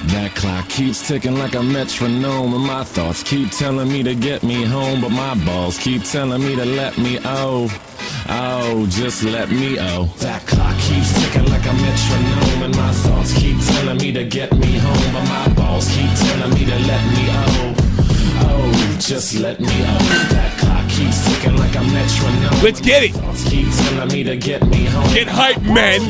That clock keeps ticking like a metronome, and my thoughts keep telling me to get me home, but my balls keep telling me to let me just let me That clock keeps ticking like a metronome, and my thoughts keep telling me to get me home, but my balls keep telling me to let me just let me That clock keeps ticking like a metronome. Let's get it. Keep telling me to get me home. Get hype, men.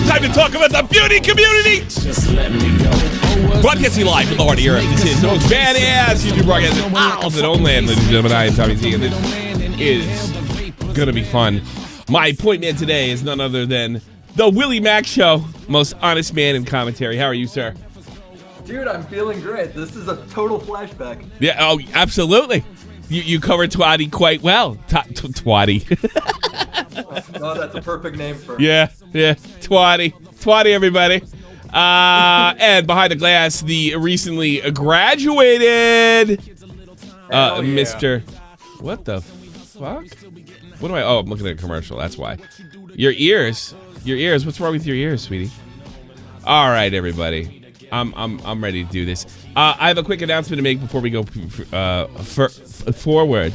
Time to talk about the beauty community. Just let me go. Broadcasting live from the heart of Europe. This is the most badass YouTube broadcast in all of the known land, ladies and gentlemen. I am Tommy Z, and this is going to be fun. My point man today is none other than the Willie Mack Show, most honest man in commentary. How are you, sir? Dude, I'm feeling great. This is a total flashback. Yeah, oh, absolutely. You covered Twatty quite well. Twatty. Oh, that's a perfect name for it. Yeah, Twatty. Twatty, everybody. And behind the glass, the recently graduated Mr. What the fuck? What am I? Oh, I'm looking at a commercial. That's why. Your ears. What's wrong with your ears, sweetie? All right, everybody. I'm ready to do this. I have a quick announcement to make before we go forward.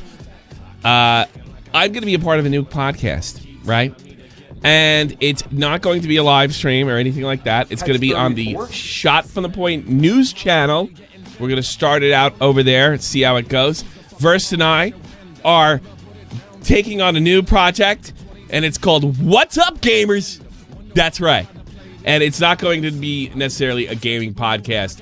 I'm going to be a part of a new podcast, right? And it's not going to be a live stream or anything like that. It's going to be on the Shot from the Point news channel. We're going to start it out over there and see how it goes. Verse and I are taking on a new project, and it's called What's Up, Gamers? That's right. And it's not going to be necessarily a gaming podcast.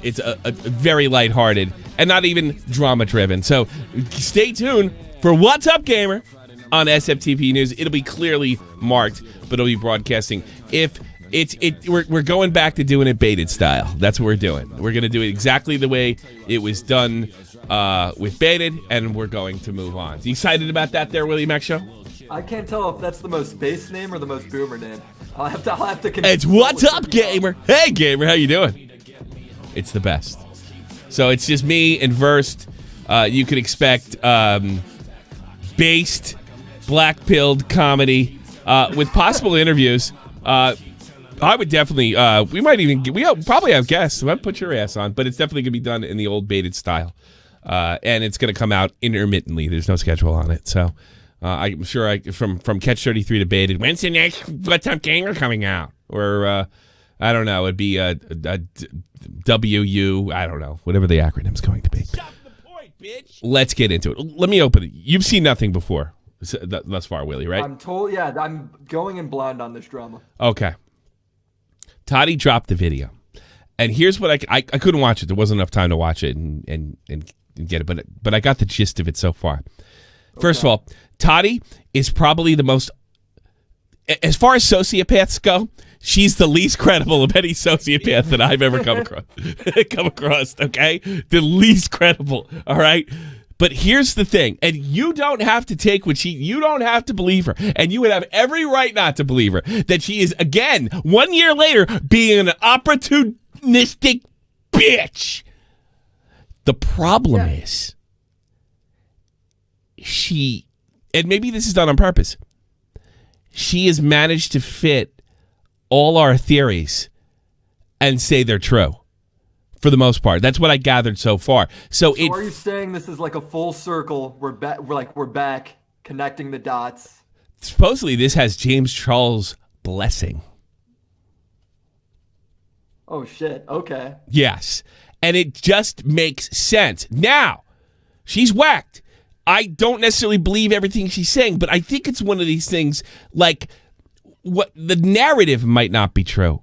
It's a very lighthearted and not even drama-driven. So stay tuned for What's Up, Gamer on SFTP News. It'll be clearly marked, but it'll be broadcasting. We're going back to doing it baited style. That's what we're doing. We're going to do it exactly the way it was done with baited, and we're going to move on. You excited about that there, Willie Mack Show? I can't tell if that's the most base name or the most boomer name. I'll have to It's What's Up, Gamer. Hey, Gamer, how you doing? It's the best. So it's just me and Versed. You could expect based, black-pilled comedy with possible interviews. I would definitely, we'll probably have guests. We'll put your ass on, but it's definitely going to be done in the old baited style. And it's going to come out intermittently. There's no schedule on it. So I'm sure from Catch 33 to baited, when's the next What's Up Gamer coming out? Or, I don't know, it'd be a WU, I don't know, whatever the acronym's going to be. Stop the point, bitch. Let's get into it. Let me open it. You've seen nothing before thus far, Willie, right? I'm going in blind on this drama. Okay. Tati dropped the video. And here's what I couldn't watch it. There wasn't enough time to watch it and get it, but I got the gist of it so far. First of all, Tati is probably the most, as far as sociopaths go, she's the least credible of any sociopath that I've ever come across, okay? The least credible, all right? But here's the thing, and you don't have to take you don't have to believe her, and you would have every right not to believe her, that she is, again, 1 year later, being an opportunistic bitch. The problem is, and maybe this is done on purpose, she has managed to fit all our theories and say they're true. For the most part, that's what I gathered so far. So are you saying this is like a full circle? We're back, connecting the dots. Supposedly, this has James Charles' blessing. Oh shit! Okay. Yes, and it just makes sense. Now, she's whacked. I don't necessarily believe everything she's saying, but I think it's one of these things like what the narrative might not be true.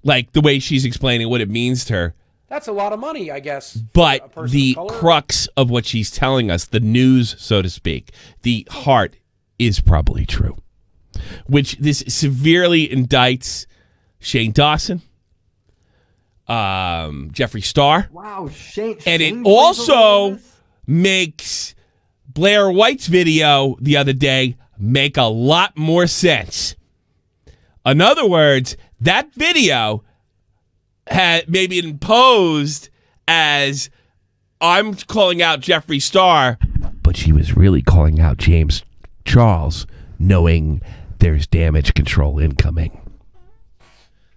Like the way she's explaining what it means to her. That's a lot of money, I guess. But the crux of what she's telling us, the news, so to speak, the heart is probably true. Which this severely indicts Shane Dawson, Jeffree Star. Wow, Shane. And it also makes Blair White's video the other day make a lot more sense. In other words, that video had maybe been posed as I'm calling out Jeffree Star, but she was really calling out James Charles, knowing there's damage control incoming.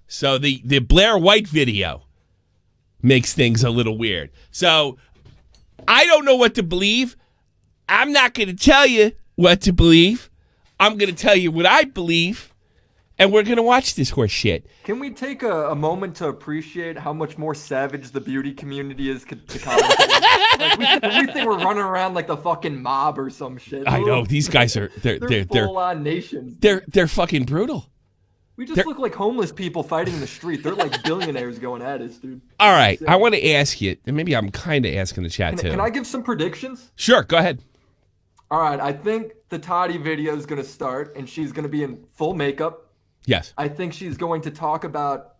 So the Blair White video makes things a little weird. So I don't know what to believe. I'm not going to tell you what to believe. I'm going to tell you what I believe, and we're going to watch this horse shit. Can we take a moment to appreciate how much more savage the beauty community is to commentate? we think we're running around like the fucking mob or some shit. I know these guys are they're full-on nations. They're fucking brutal. We just look like homeless people fighting in the street. They're like billionaires going at us, dude. All right, I want to ask you, and maybe I'm kind of asking the chat too. Can I give some predictions? Sure, go ahead. All right, I think the Tati video is going to start, and she's going to be in full makeup. Yes. I think she's going to talk about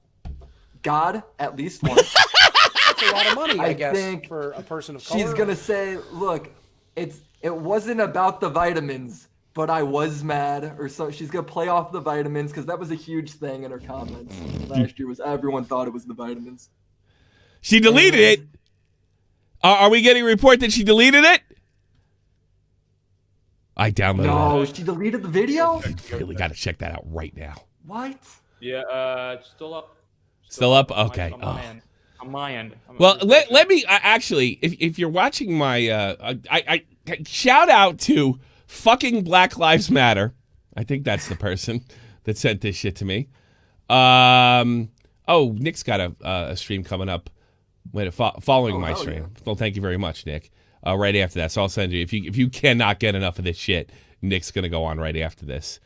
God at least once. That's a lot of money, I guess, think for a person of color. She's going to say, look, it wasn't about the vitamins, but I was mad, or so. She's going to play off the vitamins, because that was a huge thing in her comments last year, was everyone thought it was the vitamins. She deleted it. Are we getting a report that she deleted it? I downloaded it. No, she deleted the video? You really got to check that out right now. What? Yeah, it's still up. Still up? Okay. On my end. Well, let me actually, if you're watching my, I shout out to fucking Black Lives Matter. I think that's the person that sent this shit to me. Oh, Nick's got a stream coming up. Following my stream. Yeah. Well, thank you very much, Nick. Right after that, so I'll send you. If you cannot get enough of this shit, Nick's gonna go on right after this.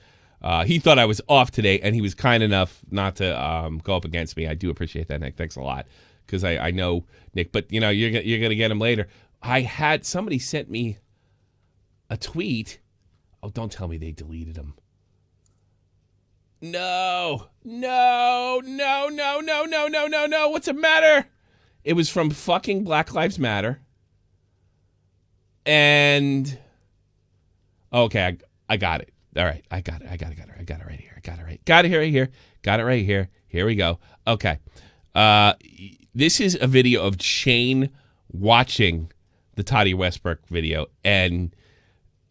He thought I was off today, and he was kind enough not to go up against me. I do appreciate that, Nick. Thanks a lot, because I know Nick. But you know you're gonna get him later. I had somebody sent me a tweet. Oh, don't tell me they deleted him. No. What's the matter? It was from fucking Black Lives Matter. And okay, I got it. All right, I got it right here. I got it right here. Got it right here. Here we go. Okay. This is a video of Shane watching the Tati Westbrook video, and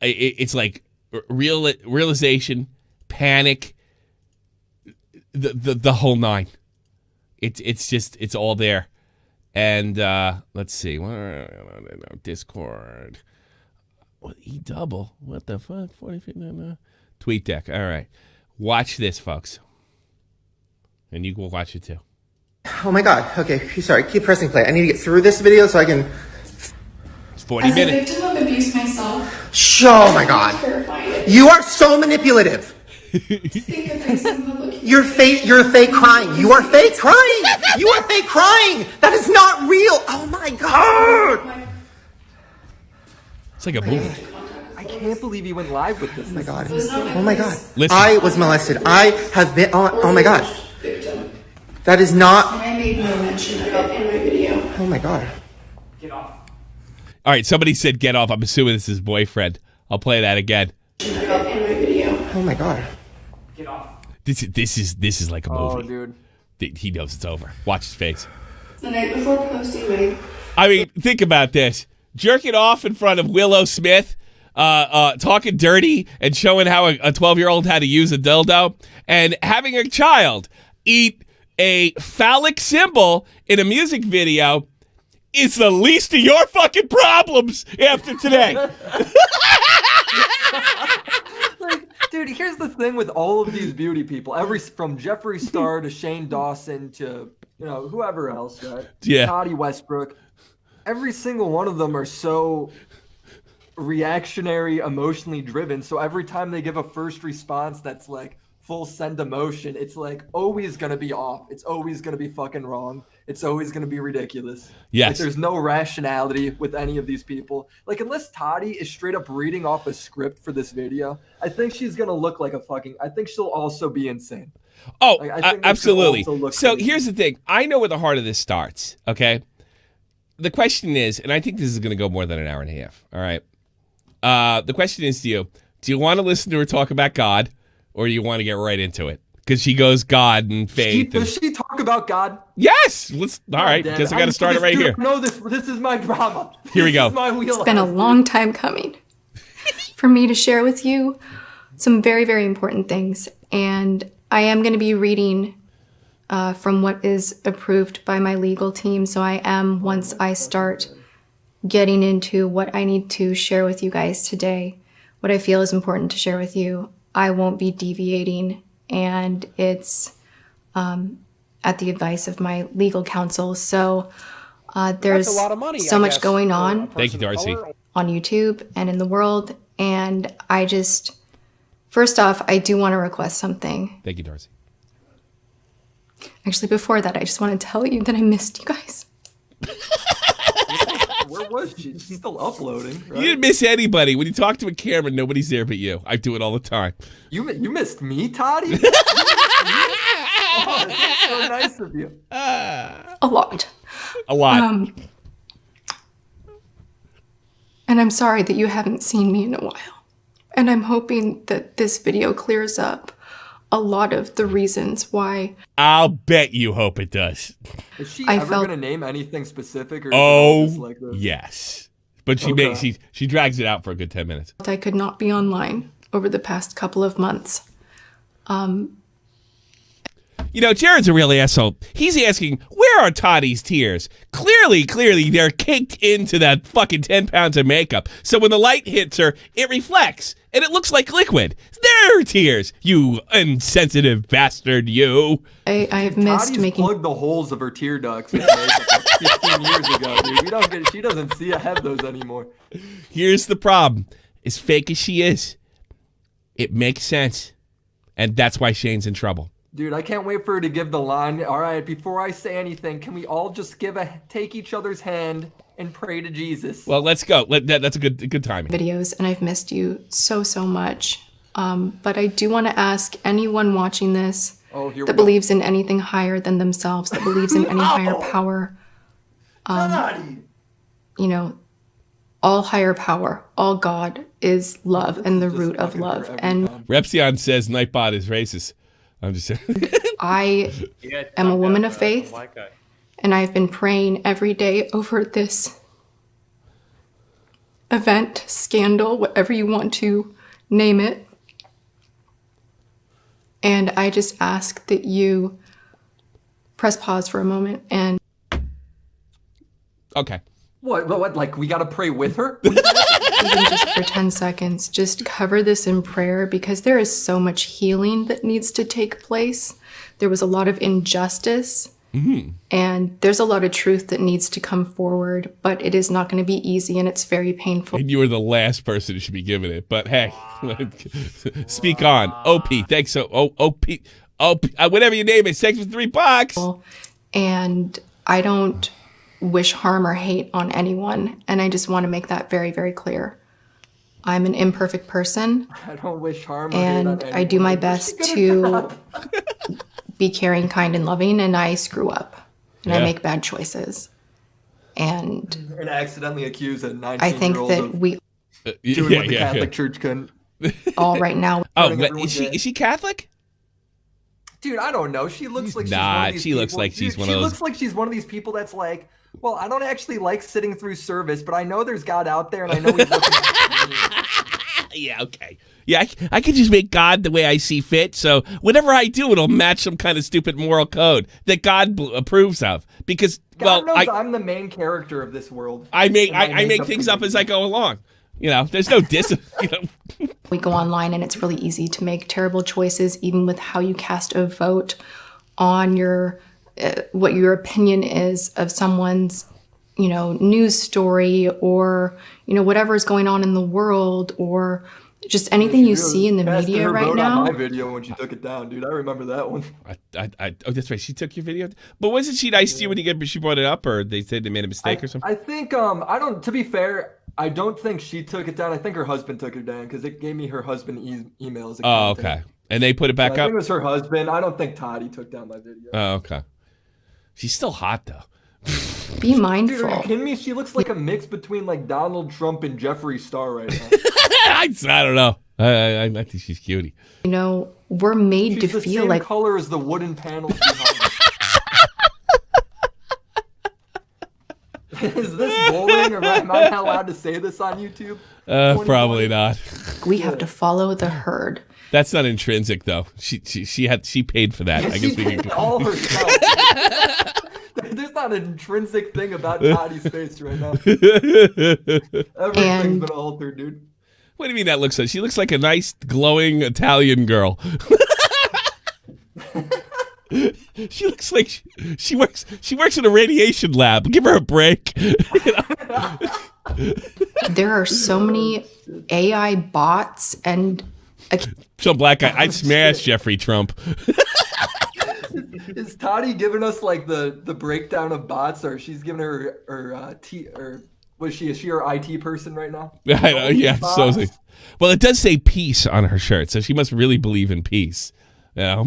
it's like realization, panic, the whole nine. It's all there. And let's see. Discord. What double? What the fuck? 40 feet. Tweet deck. All right. Watch this, folks. And you will watch it too. Oh my God. Okay. Sorry. Keep pressing play. I need to get through this video so I can. It's 40 minutes. As a victim of abuse myself. Oh my God. You are so manipulative. You're fake crying. You are fake crying. You are fake crying. That is not real. Oh my God. It's like a movie. I can't believe you went live with this. Oh my God. Oh my God. Listen. I was molested. I have been. Oh my God. That is not. I made no mention of it in my video. Oh my God. Get off. All right. Somebody said get off. I'm assuming this is his boyfriend. I'll play that again. Oh my God. Get off. This is like a movie. Oh, dude. He knows it's over. Watch his face. The night before posting my... I mean, think about this. Jerking off in front of Willow Smith, talking dirty and showing how a 12-year-old had to use a dildo, and having a child eat a phallic symbol in a music video is the least of your fucking problems after today. Dude, here's the thing with all of these beauty people, from Jeffree Star to Shane Dawson to whoever else, right? Yeah. Tati Westbrook. Every single one of them are so reactionary, emotionally driven. So every time they give a first response that's like full send emotion, it's like always gonna be off. It's always gonna be fucking wrong. It's always gonna be ridiculous. Yes. Like, there's no rationality with any of these people. Like, unless Tati is straight up reading off a script for this video, I think she's gonna look like I think she'll also be insane. Oh, like, I think absolutely. So here's the thing. I know where the heart of this starts, okay? The question is, and I think this is going to go more than an hour and a half, all right? The question is to you, do you want to listen to her talk about God, or do you want to get right into it? Because she goes God and faith. Does she talk about God? Yes. All right, because I got to start it right here. No, this is my drama. Here we go. It's been a long time coming for me to share with you some very, very important things. And I am going to be reading from what is approved by my legal team. So I am, once I start getting into what I need to share with you guys today, what I feel is important to share with you, I won't be deviating, and it's at the advice of my legal counsel. So there's That's a lot of money, so I much guess, going for a on Thank you, person of Darcy. color. on YouTube and in the world, and I just, first off, I do want to request something. Thank you, Darcy. Actually, before that, I just want to tell you that I missed you guys. Where was she? She's still uploading, right? You didn't miss anybody. When you talk to a camera, nobody's there but you. I do it all the time. You missed me, Tati? You missed me? Oh, that's so nice of you. A lot. A lot. And I'm sorry that you haven't seen me in a while. And I'm hoping that this video clears up a lot of the reasons why. I'll bet you hope it does. Is she I ever felt- gonna name anything specific, or is it all just like this? Yes. But Okay. she drags it out for a good 10 minutes. I could not be online over the past couple of months. You know, Jared's a real asshole. He's asking, where are Tati's tears? Clearly, they're caked into that fucking 10 pounds of makeup. So when the light hits her, it reflects, and it looks like liquid. They're her tears, you insensitive bastard, you. I have missed Tati's making plugged the holes of her tear ducts with makeup like 15 years ago, dude. She doesn't see ahead those anymore. Here's the problem. As fake as she is, it makes sense. And that's why Shane's in trouble. Dude, I can't wait for her to give the line. All right, before I say anything, can we all just take each other's hand and pray to Jesus? Well, let's go. That's a good timing. videos, and I've missed you so much. But I do want to ask anyone watching this Oh, here we that go. believes in anything higher than themselves, that believes in any higher power, Tati! you know, all higher power, all God is love and the Just root of fucking her love. every And time. Repsion says Nightbot is racist. I'm just saying. I Yeah, am a like woman that, of faith, white guy. and I've been praying every day over this event, scandal, whatever you want to name it. And I just ask that you press pause for a moment and Okay. What? Like, we gotta pray with her? even just for 10 seconds, just cover this in prayer, because there is so much healing that needs to take place. There was a lot of injustice, and there's a lot of truth that needs to come forward, but it is not going to be easy, and it's very painful. And you were the last person who should be giving it. But hey, speak on. OP, thanks. So, OP, whatever your name is, thanks for $3. And I don't wish harm or hate on anyone, and I just want to make that very, very clear. I'm an imperfect person, I don't wish harm or hate on and anyone. I do my Where's she best gonna to go? be caring, kind, and loving, and I screw up, and Yeah. I make bad choices. And And accidentally accuse a 19-year-old I think that of we doing what the Catholic Church couldn't. all right now, Oh, Turning but everyone gay. is she Catholic? Dude, I don't know. She looks like she's one Nah, of these she looks people- like she's Dude, one of She those- looks like she's one of these people that's like, well, I don't actually like sitting through service, but I know there's God out there, and I know He's looking at me. Yeah, okay. Yeah, I can just make God the way I see fit. So whatever I do, it'll match some kind of stupid moral code that God approves of. Because, God knows well, I'm the main character of this world. I make And my I make makeup things can up be- as I go along. You know, there's no you know. we go online, and it's really easy to make terrible choices, even with how you cast a vote on your what your opinion is of someone's, you know, news story, or, you know, whatever is going on in the world, or just anything you see in the Casted media her right vote now. on my video when she took it down, dude. I remember that one. Oh, that's right. She took your video. But wasn't she nice to you when she brought it up, or they said they made a mistake or something? I think I don't. To be fair, I don't think she took it down. I think her husband took it down because it gave me her husband emails. Oh, okay. And they put it back I up? think it was her husband. I don't think Tati took down my video. Oh, okay. She's still hot, though. Be Dude, are mindful. you kidding me? She looks like a mix between like Donald Trump and Jeffree Star right now. I don't know. I think she's cutie. You know, we're made She's to the feel same like color as the wooden panels behind her. Is this bullying, or am I not allowed to say this on YouTube? 24? Probably not. We have to follow the herd. That's not intrinsic though. She paid for that. I guess we did can. all herself. There's not an intrinsic thing about Tati's face right now. Everything's been altered, dude. What do you mean that looks like? She looks like a nice, glowing Italian girl. She looks like she works in a radiation lab. Give her a break. There are so many AI bots and Some black guy. I'd smash Jeffree Trump. Is Tati giving us like the breakdown of bots, or she's giving her was she her IT person right now? I know, yeah. So, well, it does say peace on her shirt, so she must really believe in peace. You know?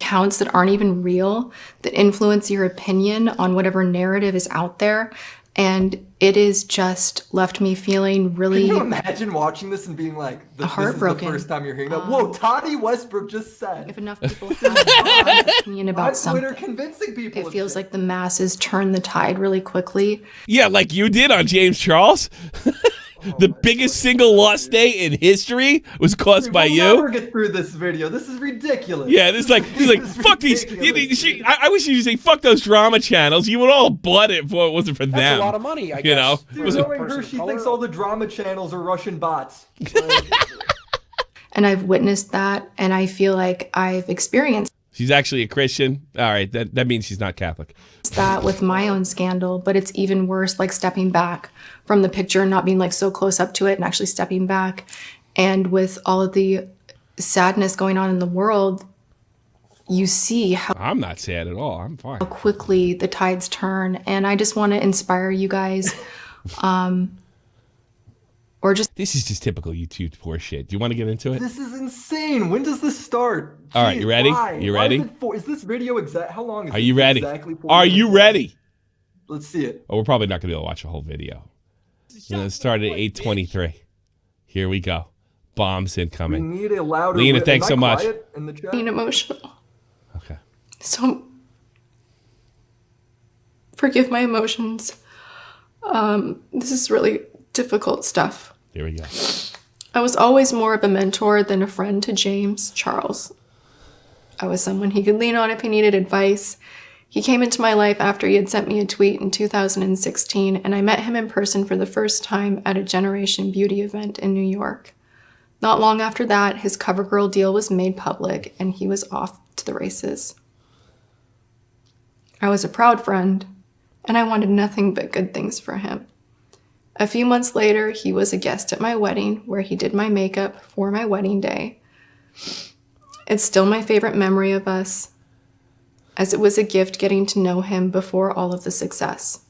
accounts that aren't even real that influence your opinion on whatever narrative is out there. And it is just left me feeling really. Can you imagine watching this and being like, heartbroken. This is the first time you're hearing that. Whoa, Tati Westbrook just said. If enough people have an opinion about something, convincing people. it feels like the masses turn the tide really quickly. Yeah, like you did on James Charles. The biggest single lost day in history was caused by you. We'll never get through this video. This is ridiculous. Yeah, this is like he's like fuck these. I wish you'd say fuck those drama channels. You would all blood it if it wasn't for them. That's a lot of money, I guess. You know, Dude, knowing her, she thinks all the drama channels are Russian bots. And I've witnessed that, and I feel like I've experienced she's actually a Christian. All right, that means she's not Catholic. that with my own scandal, but it's even worse, like stepping back from the picture and not being like so close up to it and actually stepping back. And with all of the sadness going on in the world, you see how I'm not sad at all. I'm fine. quickly the tides turn. And I just want to inspire you guys. Or just This is just typical YouTube poor shit. Do you want to get into it? This is insane. When does this start? All right, you ready? Why? You Why ready? is this video exact? How long is it? Are you ready? Exactly 4 Are minutes you long? ready? Let's see it. Oh, we're probably not going to be able to watch the whole video. It started at 8:23. Here we go. Bombs We incoming. need a louder. Lena, Am thanks I so much. quiet in the chat? being emotional. Okay. So forgive my emotions. This is really difficult stuff. Here we go. I was always more of a mentor than a friend to James Charles. I was someone he could lean on if he needed advice. He came into my life after he had sent me a tweet in 2016, and I met him in person for the first time at a Generation Beauty event in New York. Not long after that, his CoverGirl deal was made public, and he was off to the races. I was a proud friend, and I wanted nothing but good things for him. A few months later, he was a guest at my wedding, where he did my makeup for my wedding day. It's still my favorite memory of us, as it was a gift getting to know him before all of the success.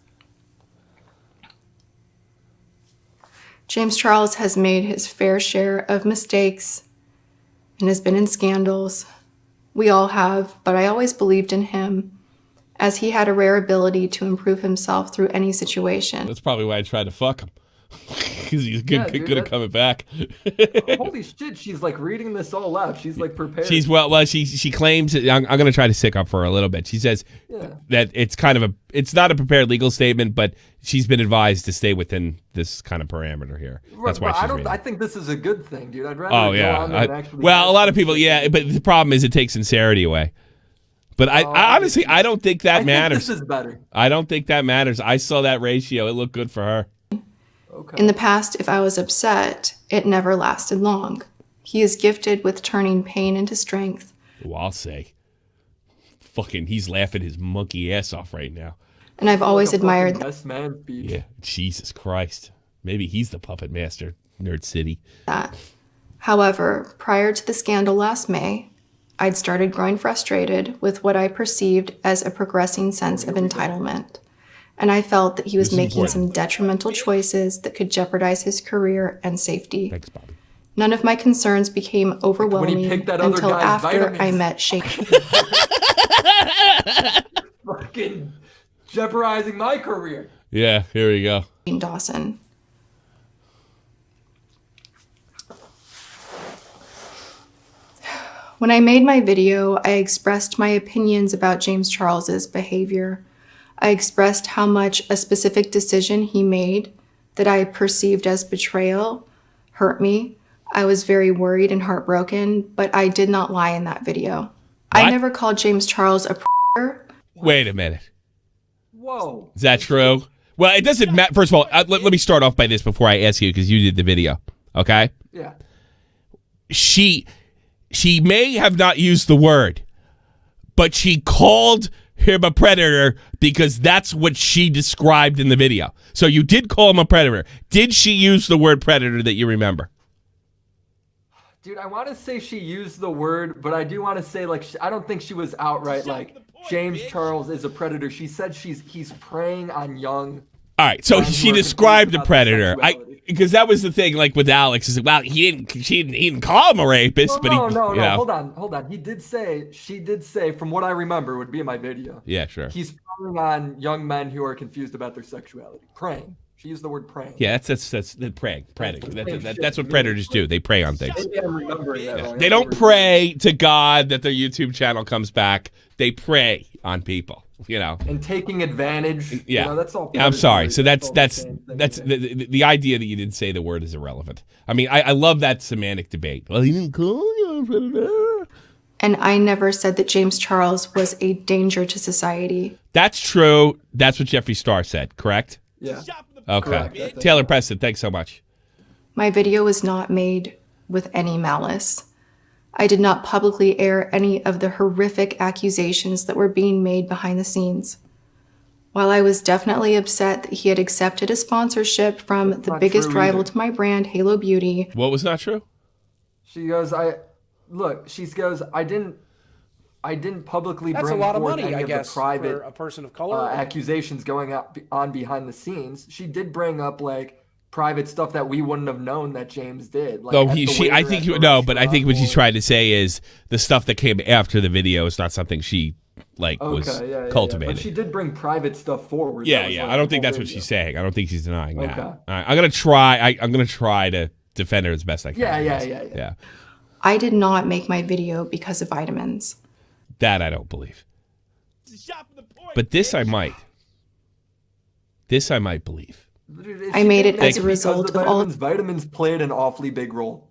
James Charles has made his fair share of mistakes and has been in scandals. We all have, but I always believed in him, as he had a rare ability to improve himself through any situation. That's probably why I tried to fuck him. Because he's good at coming back. Holy shit, she's like reading this all out. She's like prepared. She claims, I'm going to try to stick up for her a little bit. She says that it's kind of it's not a prepared legal statement, but she's been advised to stay within this kind of parameter here. That's why she's reading. I think this is a good thing, dude. I'd rather go on there and actually well, a lot of people, but the problem is it takes sincerity away. But I honestly, I don't think that matters. This is better. I don't think that matters. I saw that ratio. It looked good for her. Okay. In the past, if I was upset, it never lasted long. He is gifted with turning pain into strength. Well, I'll say. Fucking, he's laughing his monkey ass off right now. And I've always admired Best man speech. Yeah, Jesus Christ. Maybe he's the puppet master, Nerd City. that. However, prior to the scandal last May, I'd started growing frustrated with what I perceived as a progressing sense of entitlement. And I felt that he was making some detrimental choices that could jeopardize his career and safety. Thanks, Bobby. None of my concerns became overwhelming picked that other until guy's after vitamins. I met Shane. Fucking jeopardizing my career. Yeah, here we go. Dawson. When I made my video, I expressed my opinions about James Charles's behavior. I expressed how much a specific decision he made that I perceived as betrayal hurt me. I was very worried and heartbroken, but I did not lie in that video. I never called James Charles a Wait a minute. Whoa. Is that true? Well, it doesn't matter. First of all, let me start off by this before I ask you, because you did the video. Okay? Yeah. She may have not used the word, but she called him a predator because that's what she described in the video. So you did call him a predator. Did she use the word predator that you remember? Dude, I want to say she used the word, but I do want to say, like, I don't think she was outright like, James Charles is a predator. She said he's preying on young. All right, so men she who are described confused the about their predator. sexuality. Because that was the thing, like with Alex, is like, well, he didn't call him a rapist, but No, you know. hold on. She did say, from what I remember, would be in my video. Yeah, sure. He's preying on young men who are confused about their sexuality. Preying. She used the word preying. Yeah, that's the preying. That's what predators do. They prey on things. Maybe I'm remembering that wrong. They don't pray to God that their YouTube channel comes back. They prey on people, you know. And taking advantage. Yeah, You know, that's all. I'm sorry. So that's all the same thing. the idea that you didn't say the word is irrelevant. I mean, I love that semantic debate. Well, he didn't call you a predator. And I never said that James Charles was a danger to society. That's true. That's what Jeffree Star said, correct? Yeah. Okay. Correct. Taylor Preston, thanks so much. My video was not made with any malice. I did not publicly air any of the horrific accusations that were being made behind the scenes. While I was definitely upset that he had accepted a sponsorship from the biggest rival to my brand, Halo Beauty. What was not true? She goes, I didn't publicly That's bring a lot of forth money, any I of guess, the private for a person of color. accusations going on behind the scenes. She did bring up like private stuff that we wouldn't have known that James did. Like, No, at the I waiter think at you the no, but I restaurant think what she's or- trying to say is the stuff that came after the video is not something she was Yeah. cultivated. But she did bring private stuff forward. Yeah, That was, yeah. like, I don't the think whole that's what video. she's saying. I don't think she's denying that. Okay. All right, I'm gonna try. I'm gonna try to defend her as best I can. Yeah. I did not make my video because of vitamins. That I don't believe. But this I might. This I might believe. Dude, I she made did it make as a because result the of all vitamins played an awfully big role.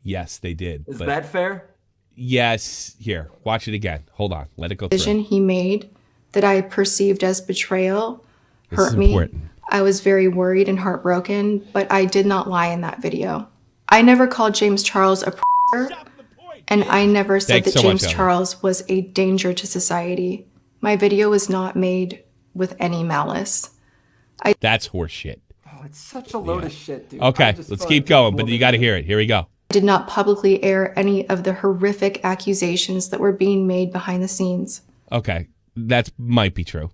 Yes, they did. Is but that fair? yes. Here, watch it again. Hold on. Let it go decision through. he made that I perceived as betrayal This is hurt me. important. I was very worried and heartbroken, but I did not lie in that video. I never called James Charles a and I never said Thanks that so much, James Ellen. Charles was a danger to society. My video was not made with any malice. That's horseshit. Oh, it's such a load of shit, dude. Okay, I just let's feel keep like going, but people you got to hear it. Here we go. I did not publicly air any of the horrific accusations that were being made behind the scenes. Okay, that might be true.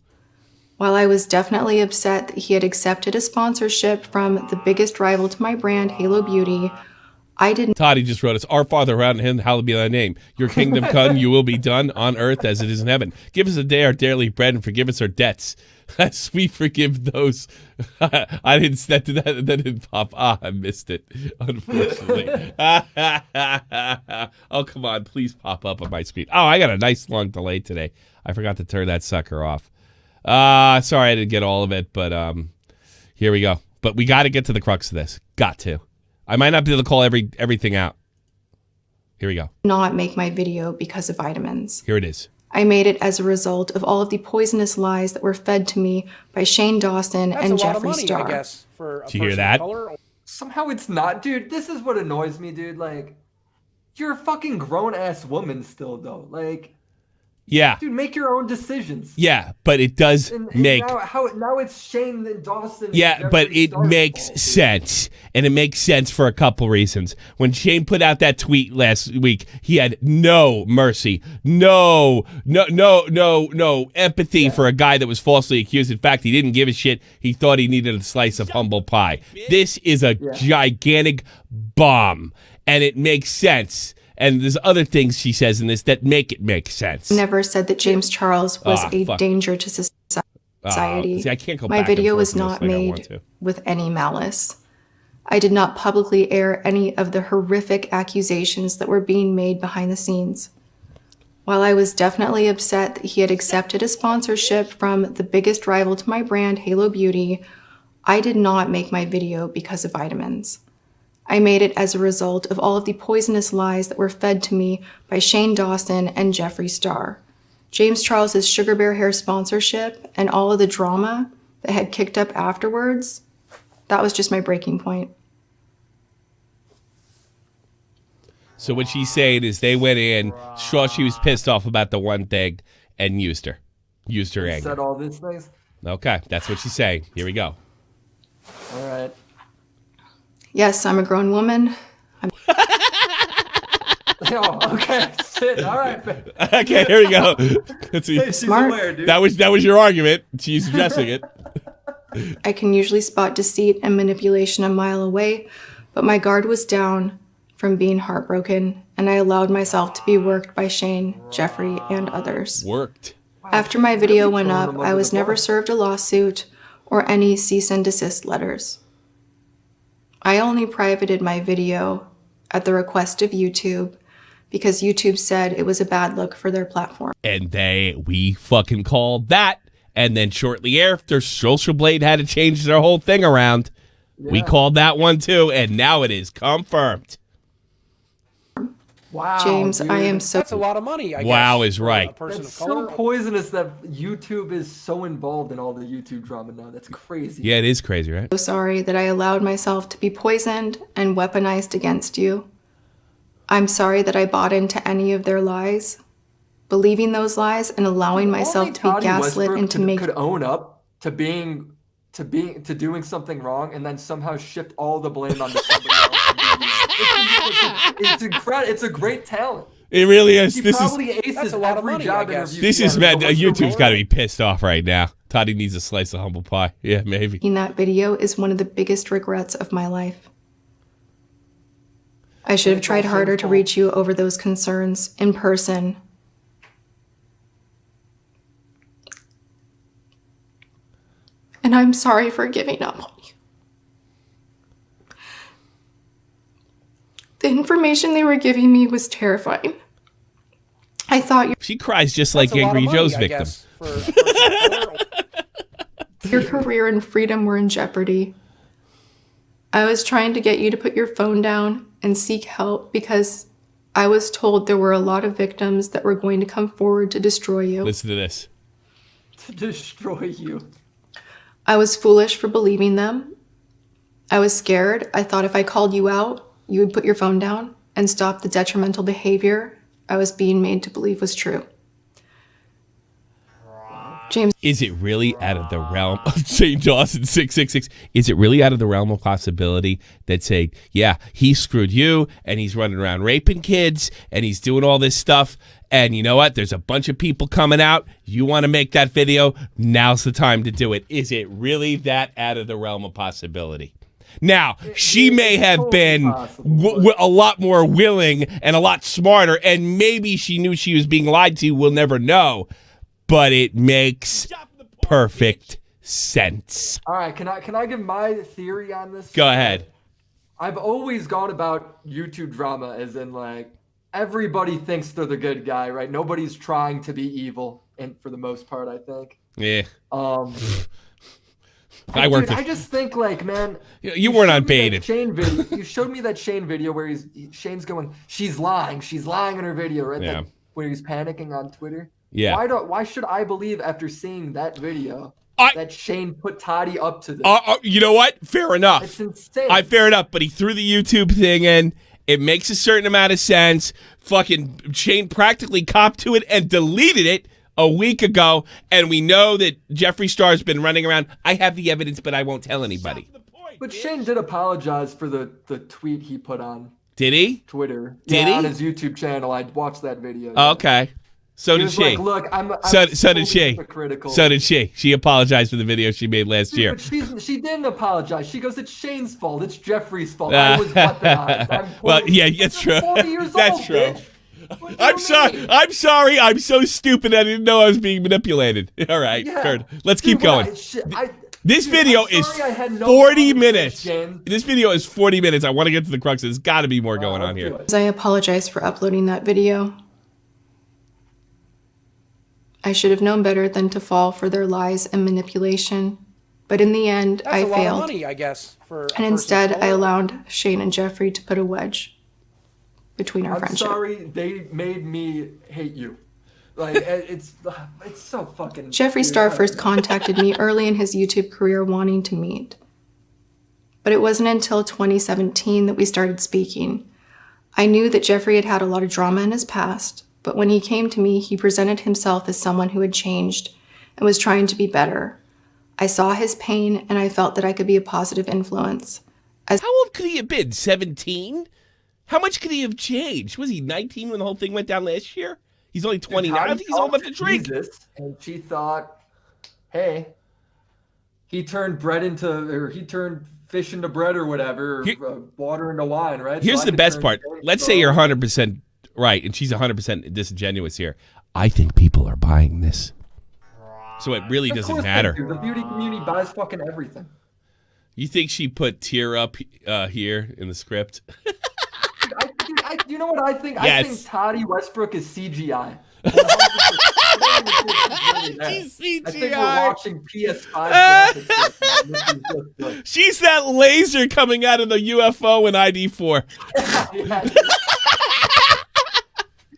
While I was definitely upset that he had accepted a sponsorship from the biggest rival to my brand, Halo Beauty, I did Tati just wrote us, Our Father around him, hallowed be thy name. Your kingdom come, you will be done on earth as it is in heaven. Give us a day our daily bread and forgive us our debts. As we forgive those. I didn't that didn't pop. I missed it, unfortunately. Oh, come on, please pop up on my screen. Oh, I got a nice long delay today. I forgot to turn that sucker off. Sorry I didn't get all of it, but here we go. But we got to get to the crux of this. Got to. I might not be able to call everything out. Here we go. not make my video because of vitamins. Here it is. I made it as a result of all of the poisonous lies that were fed to me by Shane Dawson That's and a lot of Jeffree money, Star. I guess, for a Did you hear person that? of color. Somehow it's not, dude. This is what annoys me, dude. Like, you're a fucking grown ass woman still, though. Like, Yeah. dude, make your own decisions. Yeah, but it does And make... now it's Shane and Dawson. and Yeah, but Jeffree it Star's makes fault, dude. sense. And it makes sense for a couple reasons. When Shane put out that tweet last week, he had no mercy, no empathy for a guy that was falsely accused. In fact, he didn't give a shit. He thought he needed a slice of humble pie. This is a gigantic bomb, and it makes sense. And there's other things she says in this that make it make sense. Never said that James Charles was a fuck. danger to society. See, I can't go My back and video forth was on this not like I want made to. with any malice. I did not publicly air any of the horrific accusations that were being made behind the scenes. While I was definitely upset that he had accepted a sponsorship from the biggest rival to my brand, Halo Beauty, I did not make my video because of vitamins. I made it as a result of all of the poisonous lies that were fed to me by Shane Dawson and Jeffree Star. James Charles's Sugar Bear Hair sponsorship and all of the drama that had kicked up afterwards, that was just my breaking point. So what she's saying is they went in, saw she was pissed off about the one thing, and used her anger. Said all these things. Okay, that's what she's saying. Here we go. All right. Yes, I'm a grown woman. Oh, okay. Shit. All right. Okay, here we go. Let's see. She's Smart. aware, dude. That was your argument. She's addressing it. I can usually spot deceit and manipulation a mile away, but my guard was down from being heartbroken, and I allowed myself to be worked by Shane, Jeffree, and others. Worked. After my video went up, I was never served a lawsuit or any cease and desist letters. I only privated my video at the request of YouTube because YouTube said it was a bad look for their platform. And we fucking called that. And then shortly after, Social Blade had to change their whole thing around. Yeah. We called that one too, and now it is confirmed. Wow, James, dude. I am so... That's a lot of money, I guess. Wow is right. A person That's of color. so poisonous that YouTube is so involved in all the YouTube drama now. That's crazy. Yeah, it is crazy, right? so sorry that I allowed myself to be poisoned and weaponized against you. I'm sorry that I bought into any of their lies. Believing those lies and allowing myself to be gaslit into making... could own up to doing something wrong and then somehow shift all the blame onto somebody else. It's incredible. It's a great talent. It really is. This is a lot of money, I guess. This is meant. YouTube's got to be pissed off right now. Tati needs a slice of humble pie. Yeah, maybe. In that video is one of the biggest regrets of my life. I should have tried harder to reach you over those concerns in person. And I'm sorry for giving up on you. The information they were giving me was terrifying. I thought she cries just like Angry Joe's victim. Your career and freedom were in jeopardy. I was trying to get you to put your phone down and seek help because I was told there were a lot of victims that were going to come forward to destroy you. Listen to this. To destroy you. I was foolish for believing them. I was scared. I thought if I called you out, you would put your phone down and stop the detrimental behavior I was being made to believe was true. James. Is it really out of the realm of Shane Dawson 666? Is it really out of the realm of possibility that say, yeah, he screwed you and he's running around raping kids and he's doing all this stuff. And you know what? There's a bunch of people coming out. You want to make that video? Now's the time to do it. Is it really that out of the realm of possibility? Now, she may have been a lot more willing and a lot smarter, and maybe she knew she was being lied to. We'll never know. But it makes perfect sense. All right, can I give my theory on this? Go ahead. I've always gone about YouTube drama as in like everybody thinks they're the good guy, right? Nobody's trying to be evil, and for the most part, I think. Yeah. I just think like, man, you weren't unpaid. You showed me that Shane video where Shane's going, she's lying in her video, right? Yeah. Like, where he's panicking on Twitter. Yeah. Why should I believe after seeing that video that Shane put Tati up to this? You know what? Fair enough. It's insane. Fair enough, but he threw the YouTube thing in. It makes a certain amount of sense. Fucking Shane practically copped to it and deleted it a week ago, and we know that Jeffree Star's been running around. I have the evidence, but I won't tell anybody. But Shane did apologize for the tweet he put on. Did he? Twitter. Did he? On his YouTube channel. I watched that video. Oh, okay. So did she. Like, look, so did she. Hypocritical. So did she. She apologized for the video she made last year. But she didn't apologize. She goes, it's Shane's fault. It's Jeffree's fault. I was weaponized. Well, yeah, that's true. 40 years that's old, true. Bitch. I'm sorry. I'm sorry. I'm so stupid. I didn't know I was being manipulated. All right, Kurt. Let's keep going. This video is 40 minutes. This video is 40 minutes. I want to get to the crux. There's got to be more going on here. I apologize for uploading that video. I should have known better than to fall for their lies and manipulation. But in the end, That's I a lot of failed. money, I guess. For a And person instead, of I color. allowed Shane and Jeffree to put a wedge between our I'm friendship. sorry they made me hate you. Like it's so fucking. Jeffree dude, Star first contacted me early in his YouTube career wanting to meet. But it wasn't until 2017 that we started speaking. I knew that Jeffree had had a lot of drama in his past, but when he came to me, he presented himself as someone who had changed and was trying to be better. I saw his pain and I felt that I could be a positive influence. How old could he have been? 17? How much could he have changed? Was he 19 when the whole thing went down last year? He's only 20 now. I think he's old enough to drink. Jesus, and she thought, hey, he turned fish into bread or whatever, or water into wine, right? Here's So I the could best turn part. things Let's say you're 100% right, and she's 100% disingenuous here. I think people are buying this. So it really Of doesn't course they matter. do. The beauty community buys fucking everything. You think she put tear up here in the script? You know what I think? Yes. I think Tati Westbrook is CGI. 100%. She's I think CGI. we're watching PS5 graphics. Right now. This is just good. She's that laser coming out of the UFO in ID4. Yeah.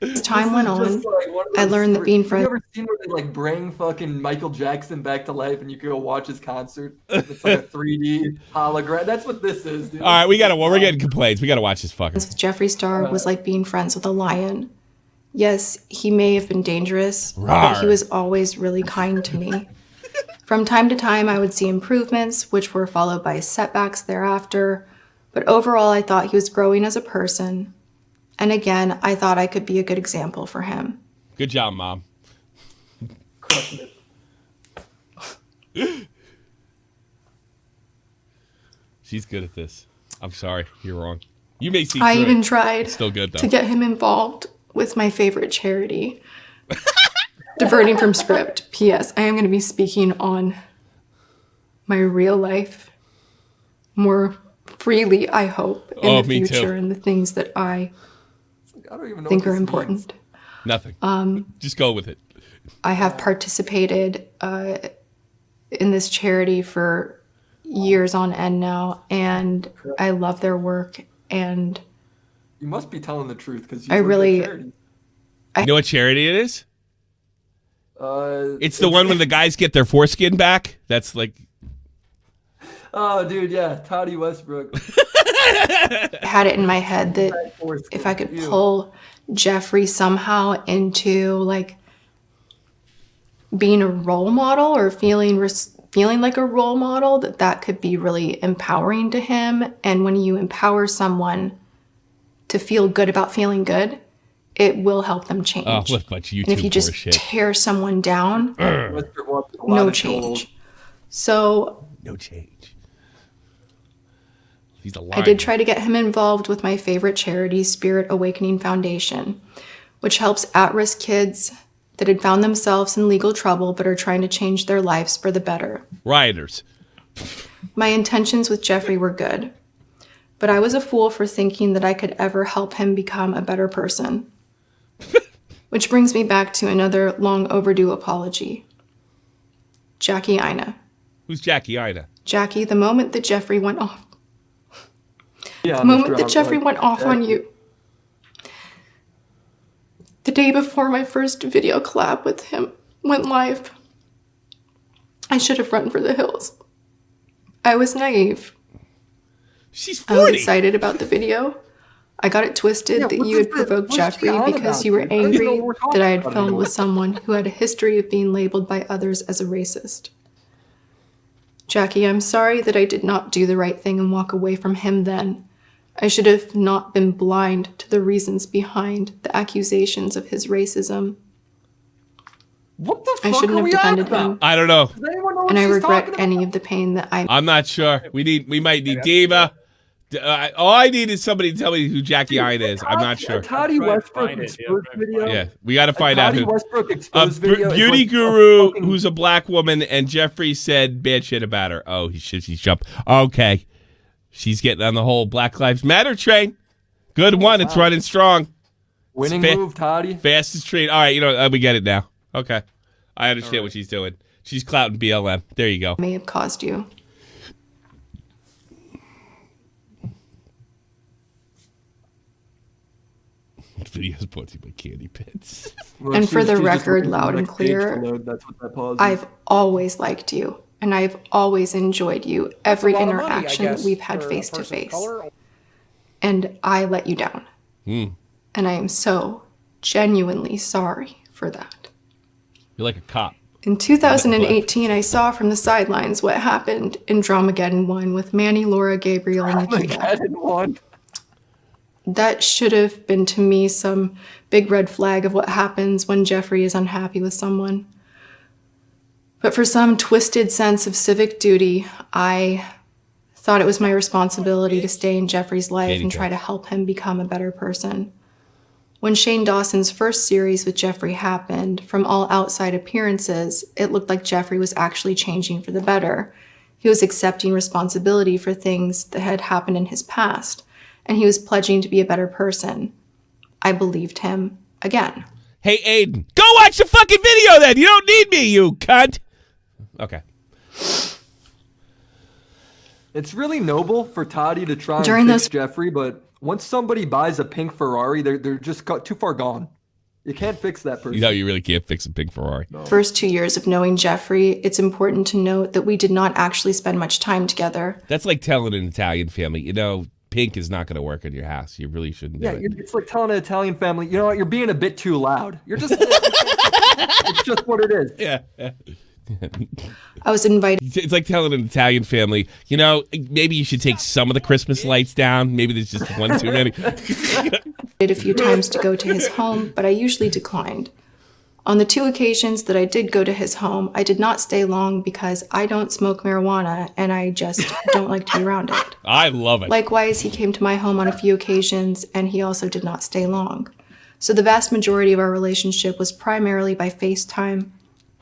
As time went This on, is just like one of I those learned that being Have friends. you ever seen where they like bring fucking Michael Jackson back to life and you can go watch his concert? It's like a 3D hologram. That's what this is, dude. All right, we're getting complaints. We gotta watch this fucker. with Jeffree Star was like being friends with a lion. Yes, he may have been dangerous, but he Rawr. was always really kind to me. From time to time, I would see improvements, which were followed by setbacks thereafter. But overall, I thought he was growing as a person. And again, I thought I could be a good example for him. Good job, Mom. Crushing it. She's good at this. I'm sorry, you're wrong. You may see I through even it. tried Still good though. to get him involved with my favorite charity. Diverting from script. P.S. I am going to be speaking on my real life more freely, I hope, in the me too. future and the things that I I don't even know think what are this important. Nothing. Just go with it. I have participated in this charity for years on end now, and I love their work. And means. You must be telling the truth because I really- You know what charity it is? It's It's the one when the guys get their foreskin back. That's like Oh, dude, yeah, Tati Westbrook. I had it in my head that if I could Ew. pull Jeffree somehow into like being a role model or feeling like a role model, that could be really empowering to him. And when you empower someone to feel good about feeling good, it will help them change. oh, what a bunch of YouTube and if you just horseshit. tear someone down, Westbrook wants a lot no of gold. change. So No change. He's a liar. I did try to get him involved with my favorite charity, Spirit Awakening Foundation, which helps at-risk kids that had found themselves in legal trouble but are trying to change their lives for the better. Rioters. My intentions with Jeffree were good, but I was a fool for thinking that I could ever help him become a better person. Which brings me back to another long overdue apology. Jackie Ina. Who's Jackie Ina? Jackie, the moment that Jeffree went off, Yeah, the moment that Jeffree went off on you, the day before my first video collab with him went live, I should have run for the hills. I was naive. She's I was 40. excited about the video. I got it twisted Yeah, that what you had does that- provoked what's she Jeffree on because about, you were dude? I don't even know angry what we're talking that I had about filmed anymore. with someone who had a history of being labeled by others as a racist. Jackie, I'm sorry that I did not do the right thing and walk away from him then. I should have not been blind to the reasons behind the accusations of his racism. What the I fuck shouldn't are have we on defended about? him, I don't know. Does anyone know what and I she's regret talking any about? of the pain that I I'm not sure. We might need Diva. All I need is somebody to tell me who Jackie Ina is. I'm not sure. Tati Try to Westbrook find it, exposed yeah. video. Yeah, we got to find out Tati who. Westbrook A exposed video. is beauty like a guru fucking- who's a black woman, and Jeffree said bad shit about her. Oh, she's jumped. Okay, she's getting on the whole Black Lives Matter train. Good one. It's running strong. winning fa- move, Tati. Fastest train. All right, we get it now. Okay. I understand what she's doing. She's clouting BLM. There you go. May have caused you. Videos brought to you by Candy Pits. Well, And for the she's just record, waiting for loud the and next page clear, to load. That's what that pause is. I've always liked you, and I've always enjoyed you. Every That's a lot of money, I interaction that guess, we've had for a face to person of face. color. And I let you down. And I am so genuinely sorry for that. You're like a cop. In 2018, I saw from the sidelines what happened in Dramageddon 1 with Manny, Laura, Gabriel, and Nikita. Dramageddon 1. That should have been to me some big red flag of what happens when Jeffree is unhappy with someone. But for some twisted sense of civic duty, I thought it was my responsibility to stay in Jeffree's life and try to help him become a better person. When Shane Dawson's first series with Jeffree happened, from all outside appearances, it looked like Jeffree was actually changing for the better. He was accepting responsibility for things that had happened in his past, and he was pledging to be a better person. I believed him again. Hey, Aiden, go watch the fucking video then. You don't need me, you cunt. Okay. It's really noble for Tati to try During and fix those- Jeffree, but once somebody buys a pink Ferrari, they're just too far gone. You can't fix that person. You know you really can't fix a pink Ferrari. First 2 years of knowing Jeffree, it's important to note that we did not actually spend much time together. That's like telling an Italian family, you know, pink is not going to work in your house. You really shouldn't do Yeah, it. it's like telling an Italian family, you know what, you're being a bit too loud. You're just, it's just what it is. Yeah. I was invited It's like telling an Italian family, you know, maybe you should take some of the Christmas lights down. Maybe there's just one too many. a few times to go to his home, but I usually declined. On the 2 occasions that I did go to his home, I did not stay long because I don't smoke marijuana and I just don't like to be around it. I love it. Likewise, he came to my home on a few occasions and he also did not stay long. So the vast majority of our relationship was primarily by FaceTime,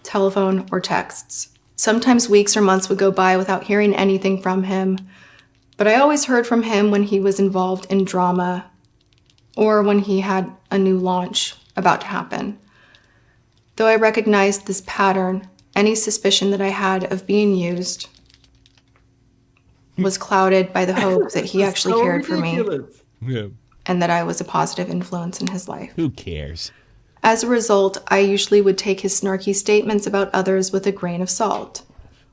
telephone, or texts. Sometimes weeks or months would go by without hearing anything from him, but I always heard from him when he was involved in drama or when he had a new launch about to happen. Though I recognized this pattern, any suspicion that I had of being used was clouded by the hope that he actually cared for me Yeah. and that I was a positive influence in his life. Who cares? As a result, I usually would take his snarky statements about others with a grain of salt.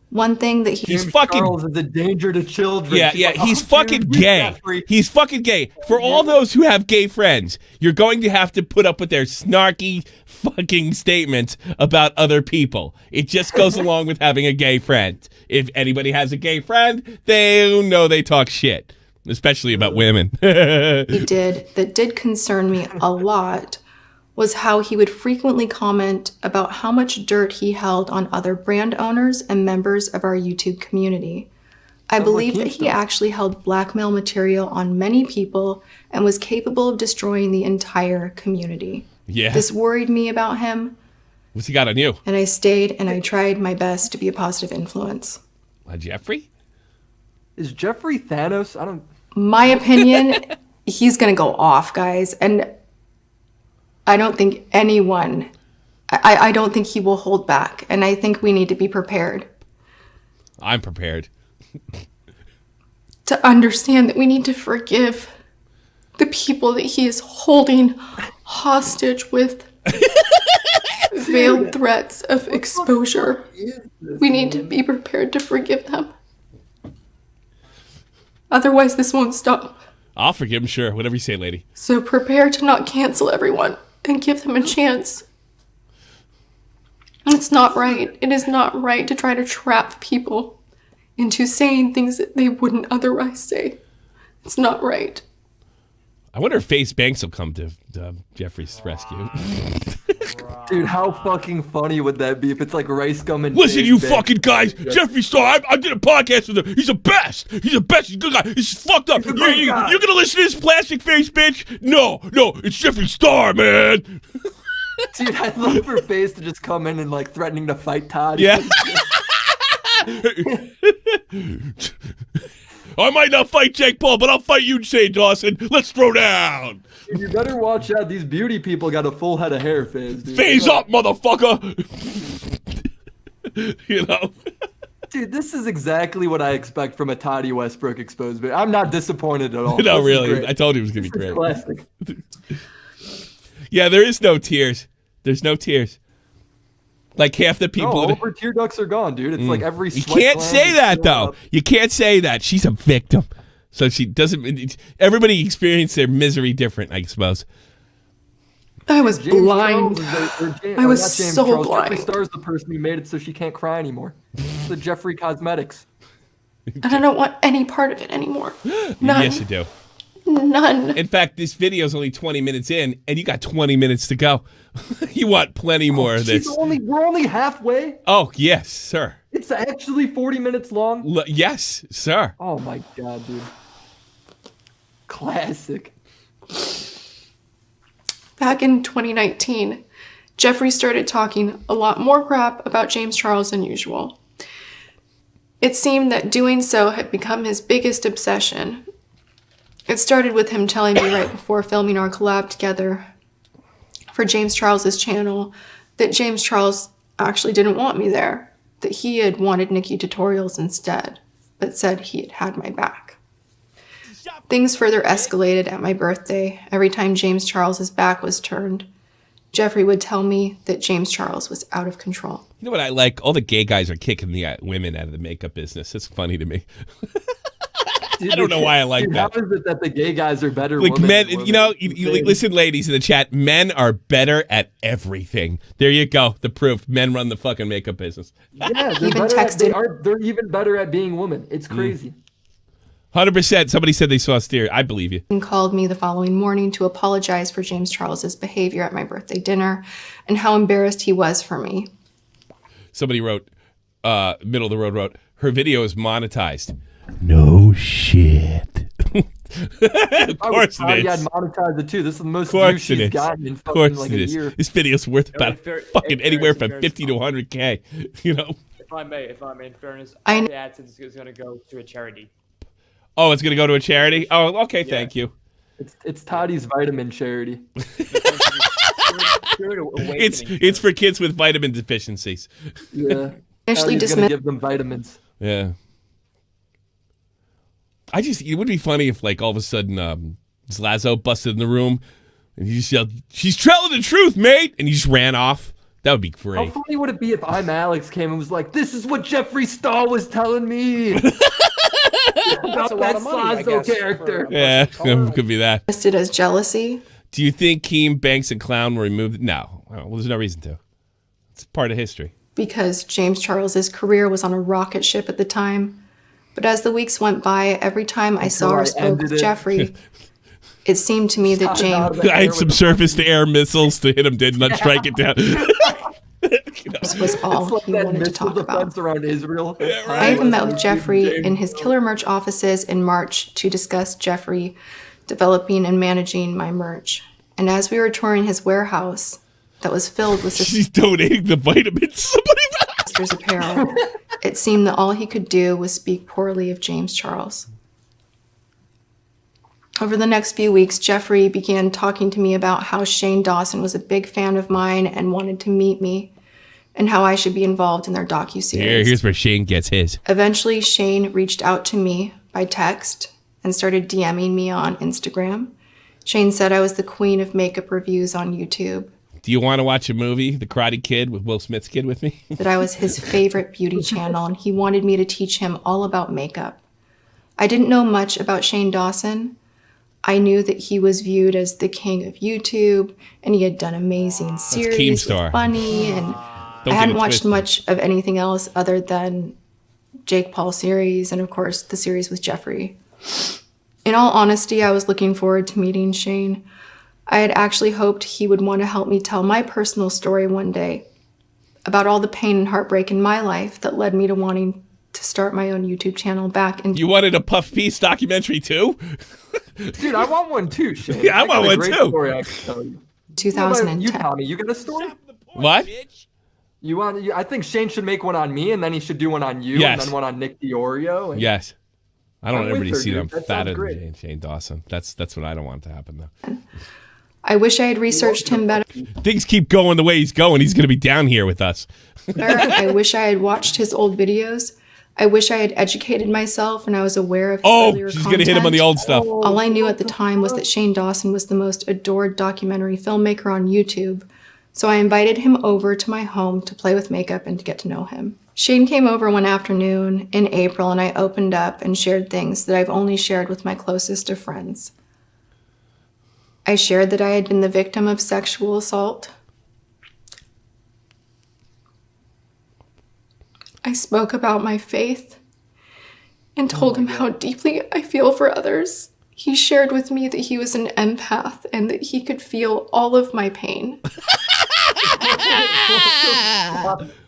One thing that He's James fucking Charles is a danger to children. Yeah, She's yeah, like, he's "Oh, fucking dude, gay. Jeffree." He's fucking gay. For all those who have gay friends, you're going to have to put up with their snarky fucking statements about other people. It just goes along with having a gay friend. If anybody has a gay friend, they know they talk shit, especially about women. he did that did concern me a lot was how he would frequently comment about how much dirt he held on other brand owners and members of our YouTube community. I believe that he actually held blackmail material on many people and was capable of destroying the entire community. Yeah. This worried me about him, What's he got on you? and I stayed and I tried my best to be a positive influence. Jeffree? Is Jeffree Thanos? I don't. My opinion, he's gonna go off, guys, and I don't think anyone, I don't think he will hold back, and I think we need to be prepared I'm prepared. to understand that we need to forgive the people that he is holding hostage with veiled threats of exposure. We need to be prepared to forgive them. Otherwise, this won't stop. I'll forgive him, sure. Whatever you say, lady. So prepare to not cancel everyone and give them a chance. It's not right. It is not right to try to trap people into saying things that they wouldn't otherwise say. It's not right. I wonder if Face Banks will come to Jeffree's rescue. Dude, how fucking funny would that be if it's like Rice Gum and Listen, Big you Bang? fucking guys. Jeffree Star, I did a podcast with him. He's the best. He's the best. He's a good guy. He's fucked up. You're great guy. going to listen to this plastic face bitch? No, it's Jeffree Star, man. Dude, I'd love for Face to just come in and like threatening to fight Todd. Yeah. I might not fight Jake Paul, but I'll fight you, Shane Dawson. Let's throw down. Dude, you better watch out. These beauty people got a full head of hair, Face. Dude. Phase up, motherfucker. You know? Dude, this is exactly what I expect from a Tati Westbrook exposed video. I'm not disappointed at all. No, This is really. great. I told you it was going to be This is great. classic. Yeah, there is no tears. There's no tears. Like half the people. No, all of her tear ducts are gone, dude. It's like every You sweat can't gland say is that, filled though. up. You can't say that. She's a victim. So she doesn't. Everybody experienced their misery different, I suppose. I was James blind. I was not James so Charles. blind. Jeffree Star's the person who made it so she can't cry anymore. It's the Jeffree Cosmetics. And I don't want any part of it anymore. None. Yes, you do. None. In fact, this video is only 20 minutes in, and you got 20 minutes to go. You want plenty more of this. We're only halfway. Oh, yes, sir. It's actually 40 minutes long. Yes, sir. Oh my god, dude. Classic. Back in 2019, Jeffree started talking a lot more crap about James Charles than usual. It seemed that doing so had become his biggest obsession. It started with him telling me right before filming our collab together for James Charles's channel that James Charles actually didn't want me there, that he had wanted Nikki tutorials instead, but said he had had my back. Things further escalated at my birthday. Every time James Charles's back was turned, Jeffree would tell me that James Charles was out of control. You know what I like? All the gay guys are kicking the women out of the makeup business. It's funny to me. Dude, I don't know why I like dude, that. How is it that the gay guys are better Like women men, than women? you know, It's you insane. listen, ladies in the chat. Men are better at everything. There you go. The proof. Men run the fucking makeup business. Yeah, they're, Even better at, texted- they're even better at being women. It's crazy. 100%. Somebody said they saw steer. I believe you. And called me the following morning to apologize for James Charles's behavior at my birthday dinner and how embarrassed he was for me. Somebody wrote, middle of the road wrote, her video is monetized. No shit. Of course it Yeah, is. monetize it too. This is the most Of course views she's it is. gotten in Of fucking course like it a is. year. This video's worth about fucking anywhere from fair, 50 to 100K. You know? If I may, in fairness, I- the ad says it's going to go to a charity. Oh, it's going to go to a charity? Oh, okay. Thank you. It's Tati's vitamin charity. It's for kids with vitamin deficiencies. Yeah. Initially Tati's gonna dismissed give them vitamins. Yeah. It would be funny if, like, all of a sudden, Lazo busted in the room and he just yelled, "She's telling the truth, mate!" And he just ran off. That would be How great. funny would it be if I'm Alex came and was like, "This is what Jeffree Star was telling me about That's a lot that of money, I Lazo guess, character." for- Yeah, could be that. it as jealousy. Do you think Keem, Banks, and Clown were removed? No. Well, there's no reason to. It's part of history. Because James Charles's career was on a rocket ship at the time. But as the weeks went by, every time I saw or I spoke ended with it. Jeffree, it seemed to me that James I had some surface-to-air missiles to hit him, did not strike it down. was all It's like he that wanted to missile talk about. defense around Israel. I even met with Jeffree in his Killer Merch offices in March to discuss Jeffree developing and managing my merch. And as we were touring his warehouse that was filled with She's donating the vitamins. Somebody. sisters' apparel, it seemed that all he could do was speak poorly of James Charles. Over the next few weeks, Jeffree began talking to me about how Shane Dawson was a big fan of mine and wanted to meet me, and how I should be involved in their docuseries. Here's where Shane gets his. Eventually, Shane reached out to me by text and started DMing me on Instagram. Shane said I was the queen of makeup reviews on YouTube, Do you want to watch a movie, The Karate Kid, with Will Smith's kid with me? that I was his favorite beauty channel, and he wanted me to teach him all about makeup. I didn't know much about Shane Dawson. I knew that he was viewed as the king of YouTube, and he had done amazing series Keemstar. with Bunny, and I hadn't watched much of anything else other than Jake Paul series, and of course the series with Jeffree. In all honesty, I was looking forward to meeting Shane. I had actually hoped he would want to help me tell my personal story one day about all the pain and heartbreak in my life that led me to wanting to start my own YouTube channel back in You wanted a Puff Piece documentary too? Dude, I want one too, Shane. Yeah, I want got a one great too. Story I can tell you. 2010. You tell me. You got a story? What? You want? I think Shane should make one on me, and then he should do one on you, Yes. and then one on Nick DiOrio. And Yes. I don't I'm want with everybody her, to see dude. them That sounds fatter great. than Shane Dawson. That's what I don't want to happen though. I wish I had researched him better. Things keep going the way he's going. He's going to be down here with us. I wish I had watched his old videos. I wish I had educated myself and I was aware of his earlier she's going to hit him on the old stuff. All I knew at the time was that Shane Dawson was the most adored documentary filmmaker on YouTube, so I invited him over to my home to play with makeup and to get to know him. Shane came over one afternoon in April and I opened up and shared things that I've only shared with my closest of friends. I shared that I had been the victim of sexual assault. I spoke about my faith and told him how deeply I feel for others. He shared with me that he was an empath and that he could feel all of my pain.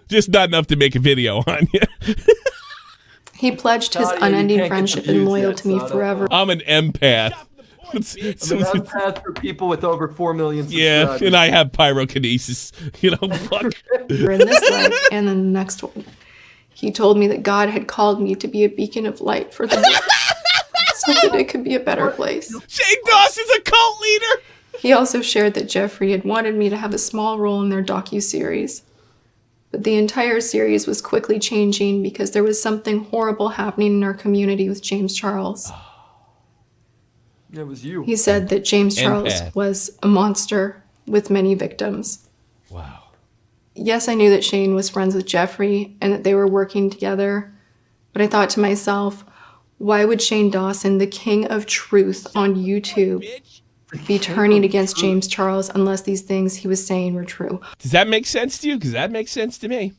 Just not enough to make a video on you. He pledged his unending friendship and loyalty to me forever. I'm an empath. I'm an empath for people with over 4 million subscribers. Yeah, and I have pyrokinesis. Fuck. In this life and in the next one. He told me that God had called me to be a beacon of light for the world so that it could be a better place. Shane Dawson's a cult leader. He also shared that Jeffree had wanted me to have a small role in their docuseries. But the entire series was quickly changing because there was something horrible happening in our community with James Charles. It was you. He said that James Charles Empath. was a monster with many victims. Wow. Yes, I knew that Shane was friends with Jeffree and that they were working together. But I thought to myself, why would Shane Dawson, the king of truth on YouTube, be turning against James Charles unless these things he was saying were true? Does that make sense to you? Because that makes sense to me.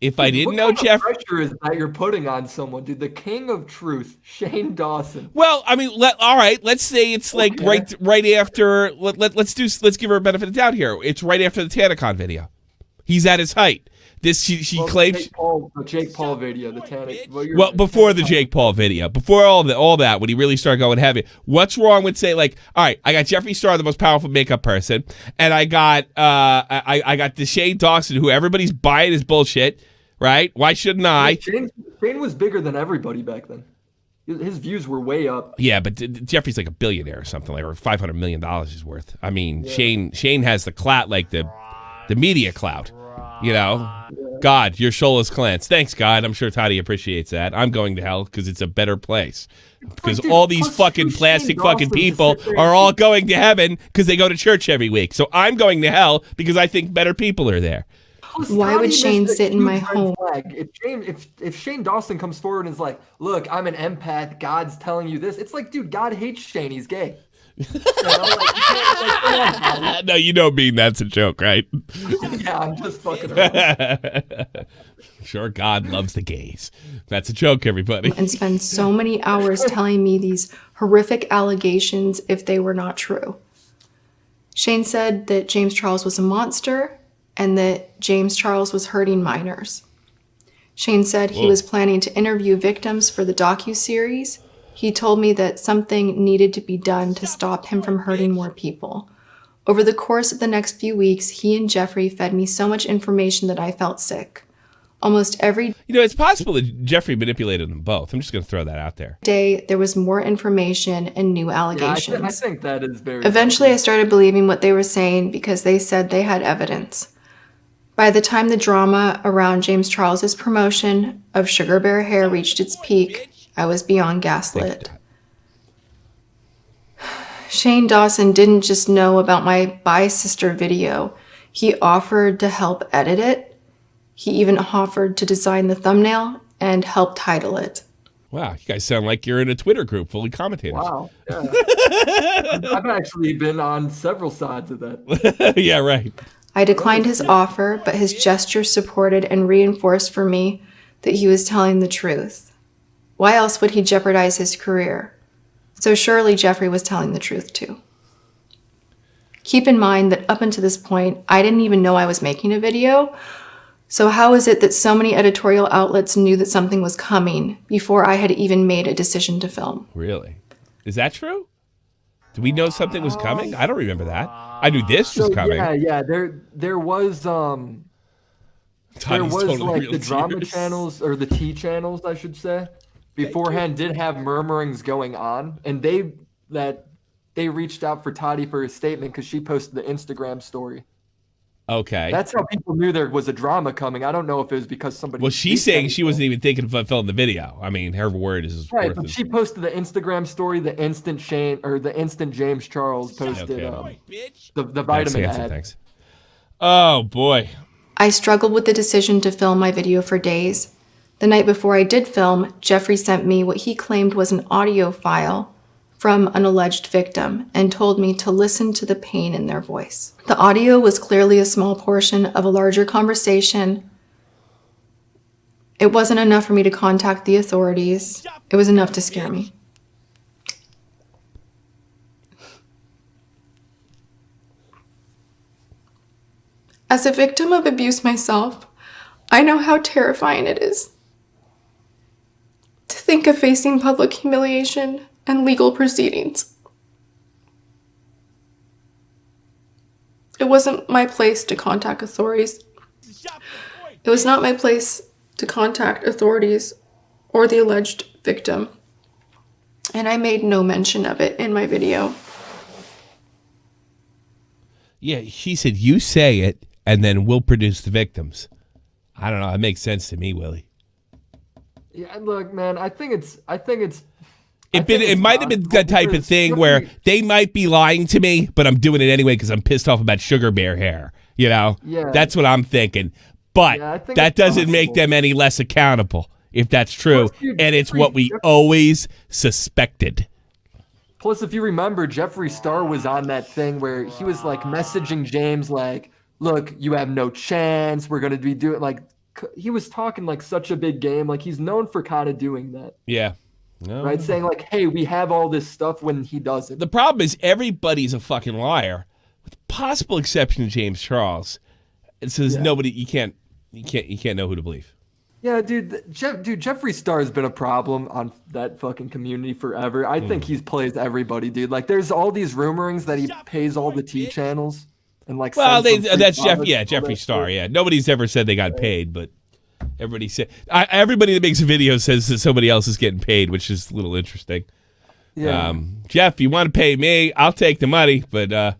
If I didn't know Jeff, pressure is that you're putting on someone, dude. The king of truth, Shane Dawson. well, I mean, all right. Let's say it's like right after. Let's give her a benefit of the doubt here. It's right after the TanaCon video. He's at his height. She claims the Jake Paul video, the Tannic. Well, before the Jake Paul video, before all that, when he really started going heavy, what's wrong with say like, all right, I got Jeffree Star, the most powerful makeup person, and I got I got the Shane Dawson, who everybody's buying his bullshit, right? Why shouldn't I? Shane was bigger than everybody back then. His views were way up. Yeah, but Jeffree's like a billionaire or something, like, or $500 million is worth. I mean, yeah. Shane has the clout, like the media clout. God, your soulless clans. Thanks, God. I'm sure Tati appreciates that. I'm going to hell because it's a better place. Because all these fucking plastic fucking people are all going to heaven because they go to church every week. So I'm going to hell because I think better people are there. Why would Shane sit in my home? If Shane Dawson comes forward and is like, look, I'm an empath, God's telling you this, it's like, dude, God hates Shane, he's gay. No, you don't mean that's a joke, right? Yeah, I'm just fucking around. Sure, God loves the gays. That's a joke, everybody. And spend so many hours telling me these horrific allegations if they were not true. Shane said that James Charles was a monster and that James Charles was hurting minors. Shane said he was planning to interview victims for the docuseries. He told me that something needed to be done to stop him from hurting more people. Over the course of the next few weeks, he and Jeffree fed me so much information that I felt sick. Almost every it's possible that Jeffree manipulated them both. I'm just going to throw that out there. day, there was more information and new allegations. Yeah, I think that is very... Eventually, I started believing what they were saying because they said they had evidence. By the time the drama around James Charles's promotion of Sugar Bear hair reached its peak, I was beyond gaslit. Shane Dawson didn't just know about my Bye Sister video. He offered to help edit it. He even offered to design the thumbnail and help title it. Wow, you guys sound like you're in a Twitter group full of commentators. Wow. Yeah. I've actually been on several sides of that. Yeah, right. I declined his offer, but his gesture supported and reinforced for me that he was telling the truth. Why else would he jeopardize his career? So surely Jeffree was telling the truth too. Keep in mind that up until this point, I didn't even know I was making a video. So how is it that so many editorial outlets knew that something was coming before I had even made a decision to film? Really? Is that true? Did we know something was coming? I don't remember that. I knew this was coming. Yeah. There was Tati's totally like real the drama tears. channels, or the T channels, I should say, beforehand did have murmurings going on, and that they reached out for Tati for a statement because she posted the Instagram story. Okay. That's how people knew there was a drama coming. I don't know if it was because somebody. Well, she's saying she wasn't even thinking of filming the video. I mean, her word is right. worth But it. she posted the Instagram story the instant James Charles posted the vitamin Thanks, Hanson, ad. thanks. Oh boy. I struggled with the decision to film my video for days. The night before I did film, Jeffree sent me what he claimed was an audio file from an alleged victim and told me to listen to the pain in their voice. The audio was clearly a small portion of a larger conversation. It wasn't enough for me to contact the authorities. It was enough to scare me. As a victim of abuse myself, I know how terrifying it is to think of facing public humiliation and legal proceedings. It wasn't my place to contact authorities. It was not my place to contact authorities or the alleged victim, and I made no mention of it in my video. Yeah, she said, you say it, and then we'll produce the victims. I don't know. It makes sense to me, Willie. Yeah, look, man. I think it's. It might have been the type of thing where they might be lying to me, but I'm doing it anyway because I'm pissed off about sugar bear hair. You know, that's what I'm thinking. But that doesn't make them any less accountable if that's true, and it's what we always suspected. Plus, if you remember, Jeffree Star was on that thing where he was like messaging James like, "Look, you have no chance. We're gonna be doing like." He was talking like such a big game. Like he's known for kind of doing that. Yeah. No. Right, saying like, "Hey, we have all this stuff," when he doesn't. The problem is everybody's a fucking liar, with the possible exception of James Charles. And so there's nobody you can't know who to believe. Yeah, dude, Jeffree Star has been a problem on that fucking community forever. I think he plays everybody, dude. Like, there's all these rumorings that he pays all the T channels and like. Well, that's Jeffree Star. Yeah, nobody's ever said they got paid, but. Everybody everybody that makes a video says that somebody else is getting paid, which is a little interesting. Yeah. Jeff, you want to pay me? I'll take the money, but I'll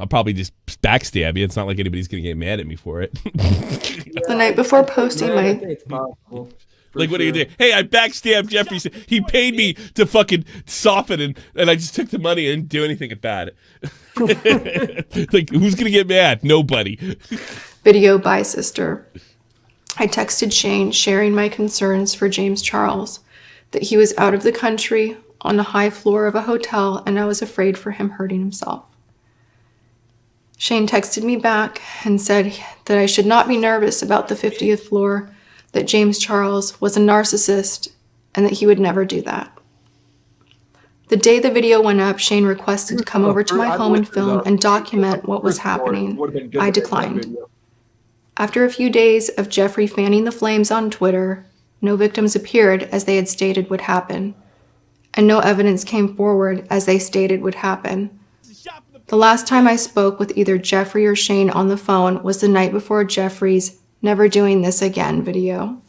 probably just backstab you. It's not like anybody's going to get mad at me for it. The night before posting my... Like, what do you do? Hey, I backstabbed Jeffree. He paid me to fucking soften, and I just took the money and didn't do anything about it. Like, who's going to get mad? Nobody. Video by sister. I texted Shane sharing my concerns for James Charles, that he was out of the country on the high floor of a hotel and I was afraid for him hurting himself. Shane texted me back and said that I should not be nervous about the 50th floor, that James Charles was a narcissist and that he would never do that. The day the video went up, Shane requested to come over to my home and film and document what was happening. I declined. After a few days of Jeffree fanning the flames on Twitter, no victims appeared as they had stated would happen, and no evidence came forward as they stated would happen. The last time I spoke with either Jeffree or Shane on the phone was the night before Jeffree's "Never Doing This Again" video.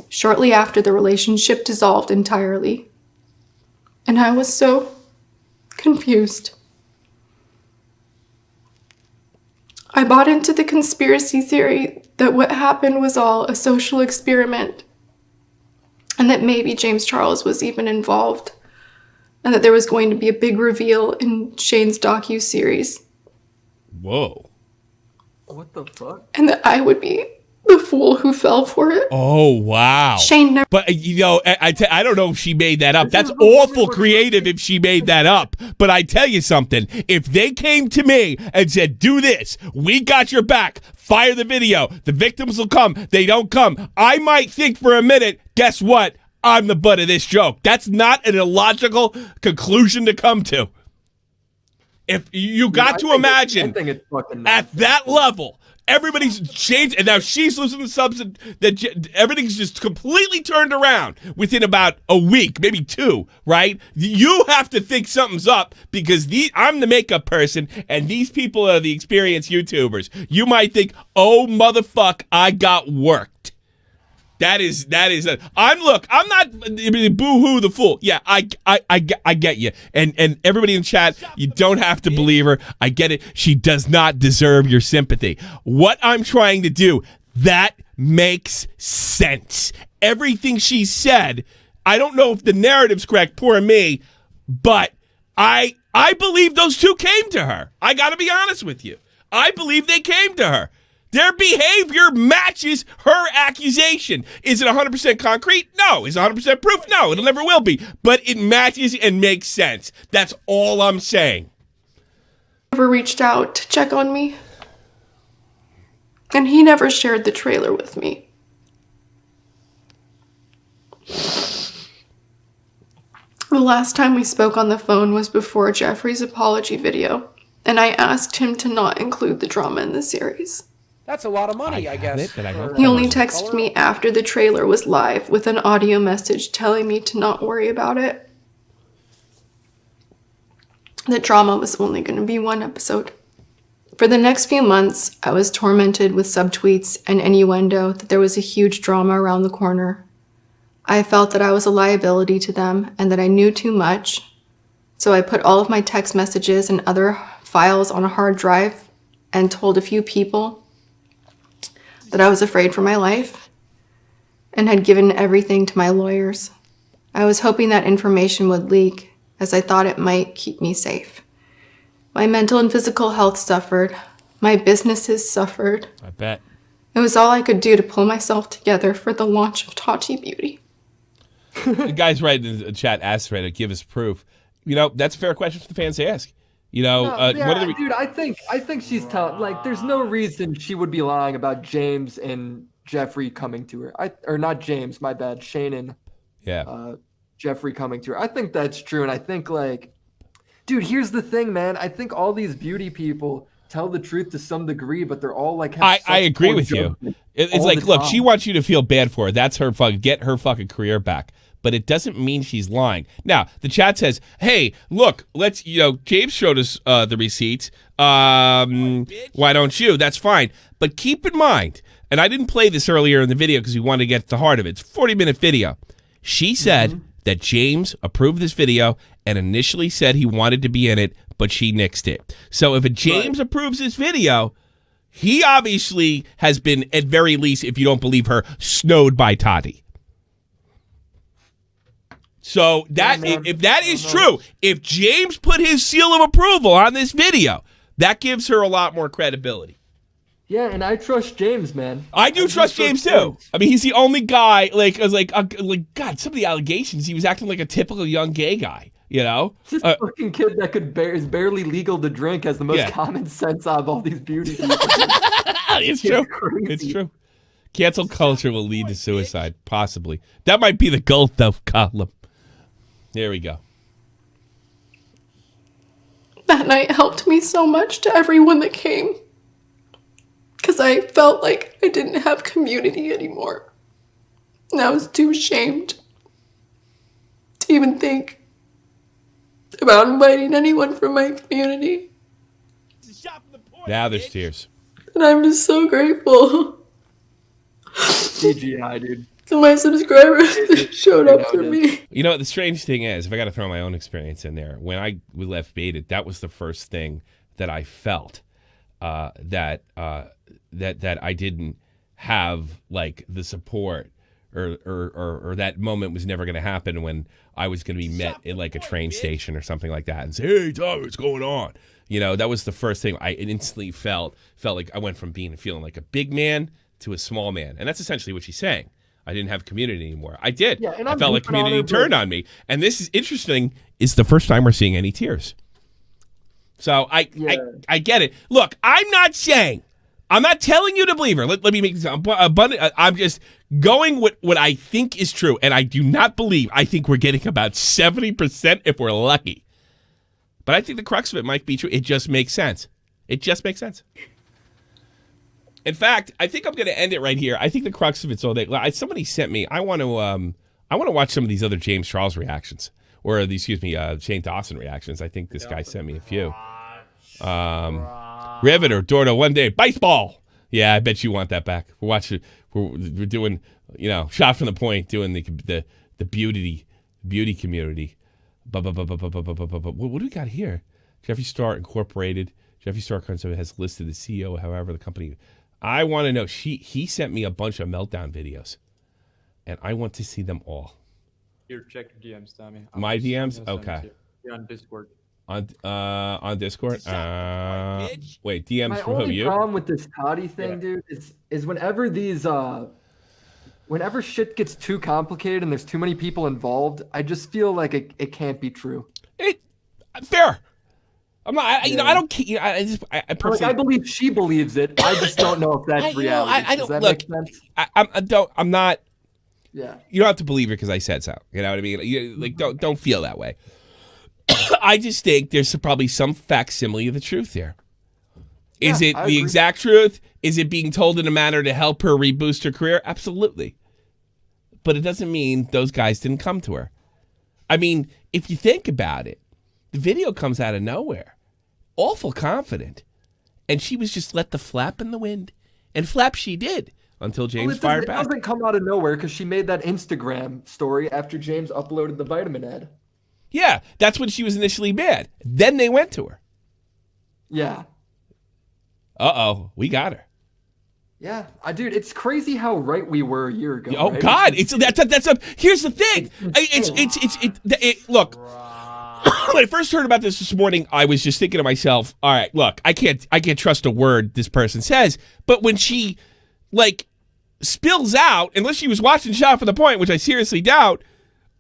Shortly after, the relationship dissolved entirely, and I was so confused. I bought into the conspiracy theory that what happened was all a social experiment and that maybe James Charles was even involved and that there was going to be a big reveal in Shane's docu-series. Whoa. What the fuck? And that I would be the fool who fell for it. Oh, wow. Shane never... But, you know, I don't know if she made that up. That's awful creative if she made that up. But I tell you something. If they came to me and said, do this, we got your back, fire the video, the victims will come, they don't come, I might think for a minute, guess what? I'm the butt of this joke. That's not an illogical conclusion to come to. If you got to imagine at that level, everybody's changed, and now she's losing the substance. That everything's just completely turned around within about a week, maybe two. Right? You have to think something's up because I'm the makeup person, and these people are the experienced YouTubers. You might think, "Oh motherfuck, I got worked." That is. I'm not boo-hoo the fool. Yeah, I get you. And everybody in chat, you don't have to believe her. I get it. She does not deserve your sympathy. What I'm trying to do, that makes sense. Everything she said, I don't know if the narrative's correct, poor me, but I believe those two came to her. I got to be honest with you. I believe they came to her. Their behavior matches her accusation. Is it 100% concrete? No. Is it 100% proof? No, it never will be. But it matches and makes sense. That's all I'm saying. Never reached out to check on me. And he never shared the trailer with me. The last time we spoke on the phone was before Jeffree's apology video, and I asked him to not include the drama in the series. That's a lot of money, I guess. He only texted me after the trailer was live with an audio message telling me to not worry about it. The drama was only going to be one episode. For the next few months, I was tormented with subtweets and innuendo that there was a huge drama around the corner. I felt that I was a liability to them and that I knew too much, so I put all of my text messages and other files on a hard drive and told a few people that I was afraid for my life and had given everything to my lawyers. I was hoping that information would leak, as I thought it might keep me safe. My mental and physical health suffered. My businesses suffered. I bet. It was all I could do to pull myself together for the launch of Tati Beauty. The guy's right in the chat, asked Reddit, give us proof. You know, that's a fair question for the fans to ask. You know, dude, I think she's telling. Like, there's no reason she would be lying about James and Jeffree coming to her. Or not James, my bad. Shane and Jeffree coming to her. I think that's true, and I think like, dude, here's the thing, man. I think all these beauty people tell the truth to some degree, but they're all like. I agree with you. It's like, look, she wants you to feel bad for her. That's her fucking get her fucking career back. But it doesn't mean she's lying. Now, the chat says, hey, look, James showed us the receipts. Why don't you? That's fine. But keep in mind, and I didn't play this earlier in the video because we wanted to get to the heart of it. It's a 40-minute video. She said that James approved this video and initially said he wanted to be in it, but she nixed it. So if James approves this video, he obviously has been, at very least, if you don't believe her, snowed by Tati. So that if that is true, if James put his seal of approval on this video, that gives her a lot more credibility. Yeah, and I trust James, man. I do trust James too. I mean, he's the only guy. God, some of the allegations, he was acting like a typical young gay guy. You know, this fucking kid that is barely legal to drink has the most common sense out of all these beauty people. It's true. It's true. Cancel culture will lead to suicide, possibly. That might be the goal, though, column. There we go. That night helped me so much to everyone that came. Because I felt like I didn't have community anymore. And I was too ashamed to even think about inviting anyone from my community. Now there's tears. And I'm just so grateful. CGI, dude. To my subscribers that showed up for me. You know, the strange thing is, if I got to throw my own experience in there, when we left Baited, that was the first thing that I felt that I didn't have like the support or that moment was never going to happen when I was going to be met in like a train station or something like that and say, hey, Tom, what's going on? You know, that was the first thing I instantly felt like I went from feeling like a big man to a small man. And that's essentially what she's saying. I didn't have community anymore. I did. Yeah, I felt like community turned on me. And this is interesting. It's the first time we're seeing any tears. So I get it. Look, I'm not telling you to believe her. Let me make this abundant. I'm just going with what I think is true. And I do not believe. I think we're getting about 70% if we're lucky. But I think the crux of it might be true. It just makes sense. It just makes sense. In fact, I think I'm going to end it right here. I think the crux of it's all that somebody sent me. I want to watch some of these other James Charles reactions, or Shane Dawson reactions. I think this guy sent me a few. Riveter, Dordo, one day baseball. Yeah, I bet you want that back. We're watching. We're doing, shot from the point, doing the beauty community. What do we got here? Jeffree Star Incorporated. Jeffree Star has listed the CEO, however, the company. I want to know. He sent me a bunch of meltdown videos, and I want to see them all. Here, check your DMs, Tommy. My DMs? Okay. You're on Discord. On Discord? Wait, DMs My from who? only You? problem with this Tati thing, dude, is whenever whenever shit gets too complicated and there's too many people involved, I just feel like it can't be true. Fair. I'm not. I don't. I personally. I believe she believes it. I just don't know if that's reality. I don't. Does that Look, make sense? I'm not. Yeah. You don't have to believe it because I said so. You know what I mean? Don't feel that way. I just think there's probably some facsimile of the truth here. Is it the exact truth? Is it being told in a manner to help her reboost her career? Absolutely. But it doesn't mean those guys didn't come to her. I mean, if you think about it, the video comes out of nowhere. Awful confident. And she was just let the flap in the wind. And flap she did until James fired back. It doesn't come out of nowhere because she made that Instagram story after James uploaded the vitamin ad. Yeah, that's when she was initially mad. Then they went to her. Yeah. Uh-oh, we got her. Yeah, dude, it's crazy how right we were a year ago. Oh right? God, here's the thing. Look, when I first heard about this morning, I was just thinking to myself, all right, look, I can't trust a word this person says. But when she spills out, unless she was watching Shot from the Point, which I seriously doubt,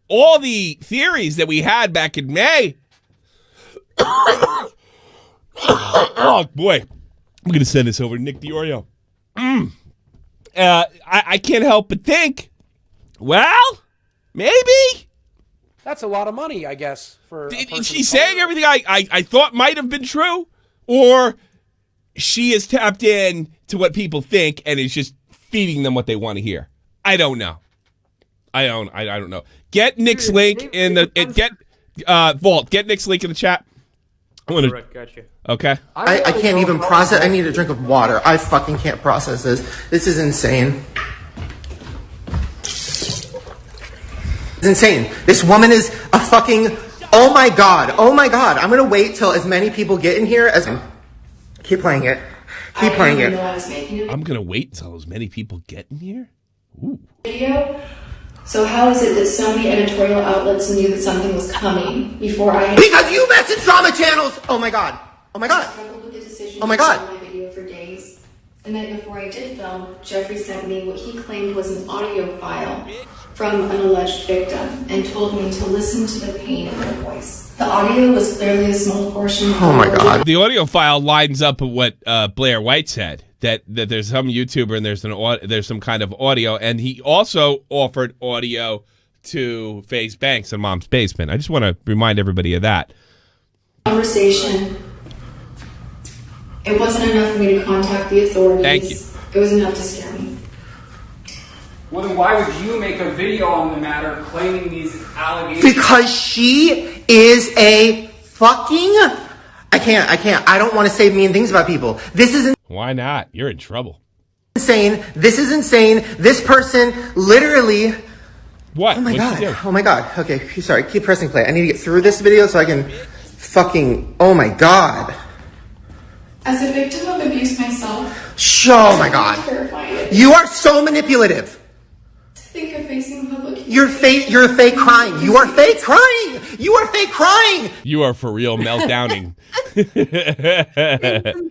all the theories that we had back in May. Oh boy, I'm gonna send this over to Nick DiOrio. I can't help but think, well, maybe. That's a lot of money, I guess. Is she saying everything I thought might have been true? Or she is tapped in to what people think and is just feeding them what they want to hear? I don't know. I don't know. Get Nick's link in the Vault. Get Nick's link in the chat. Right, gotcha. Okay. I can't even process. I need a drink of water. I fucking can't process this. This is insane. It's insane. This woman is a fucking. Oh my god. Oh my god. I'm gonna wait till as many people get in here as. Keep playing it. Keep playing it. I'm gonna wait until as many people get in here. Ooh. Video. So how is it that so many editorial outlets knew that something was coming before I had... Because you message drama channels! Oh my god. Oh my god. I struggled with the decision Oh my to god. film my video for days. The night before I did film, Jeffree sent me what he claimed was an audio file from an alleged victim and told me to listen to the pain in her voice. The audio was clearly a small portion of... Oh my god. The audio file lines up with what Blair White said. That there's some YouTuber and there's some kind of audio, and he also offered audio to FaZe Banks in Mom's Basement. I just want to remind everybody of that. Conversation. It wasn't enough for me to contact the authorities. Thank you. It was enough to scare me. Well, then why would you make a video on the matter claiming these allegations? Because she is a fucking... I can't. I don't want to say mean things about people. This is Why not? You're in trouble. insane. This is insane. This person literally... What? Oh my What'd she god. do? Oh my god. Okay, sorry. Keep pressing play. I need to get through this video so I can fucking... Oh my god. As a victim of abuse myself, Oh my god. terrified. You are so manipulative. To think of facing public... You're fake crying. You are fake crying. You are fake crying. You are for real meltdowning. That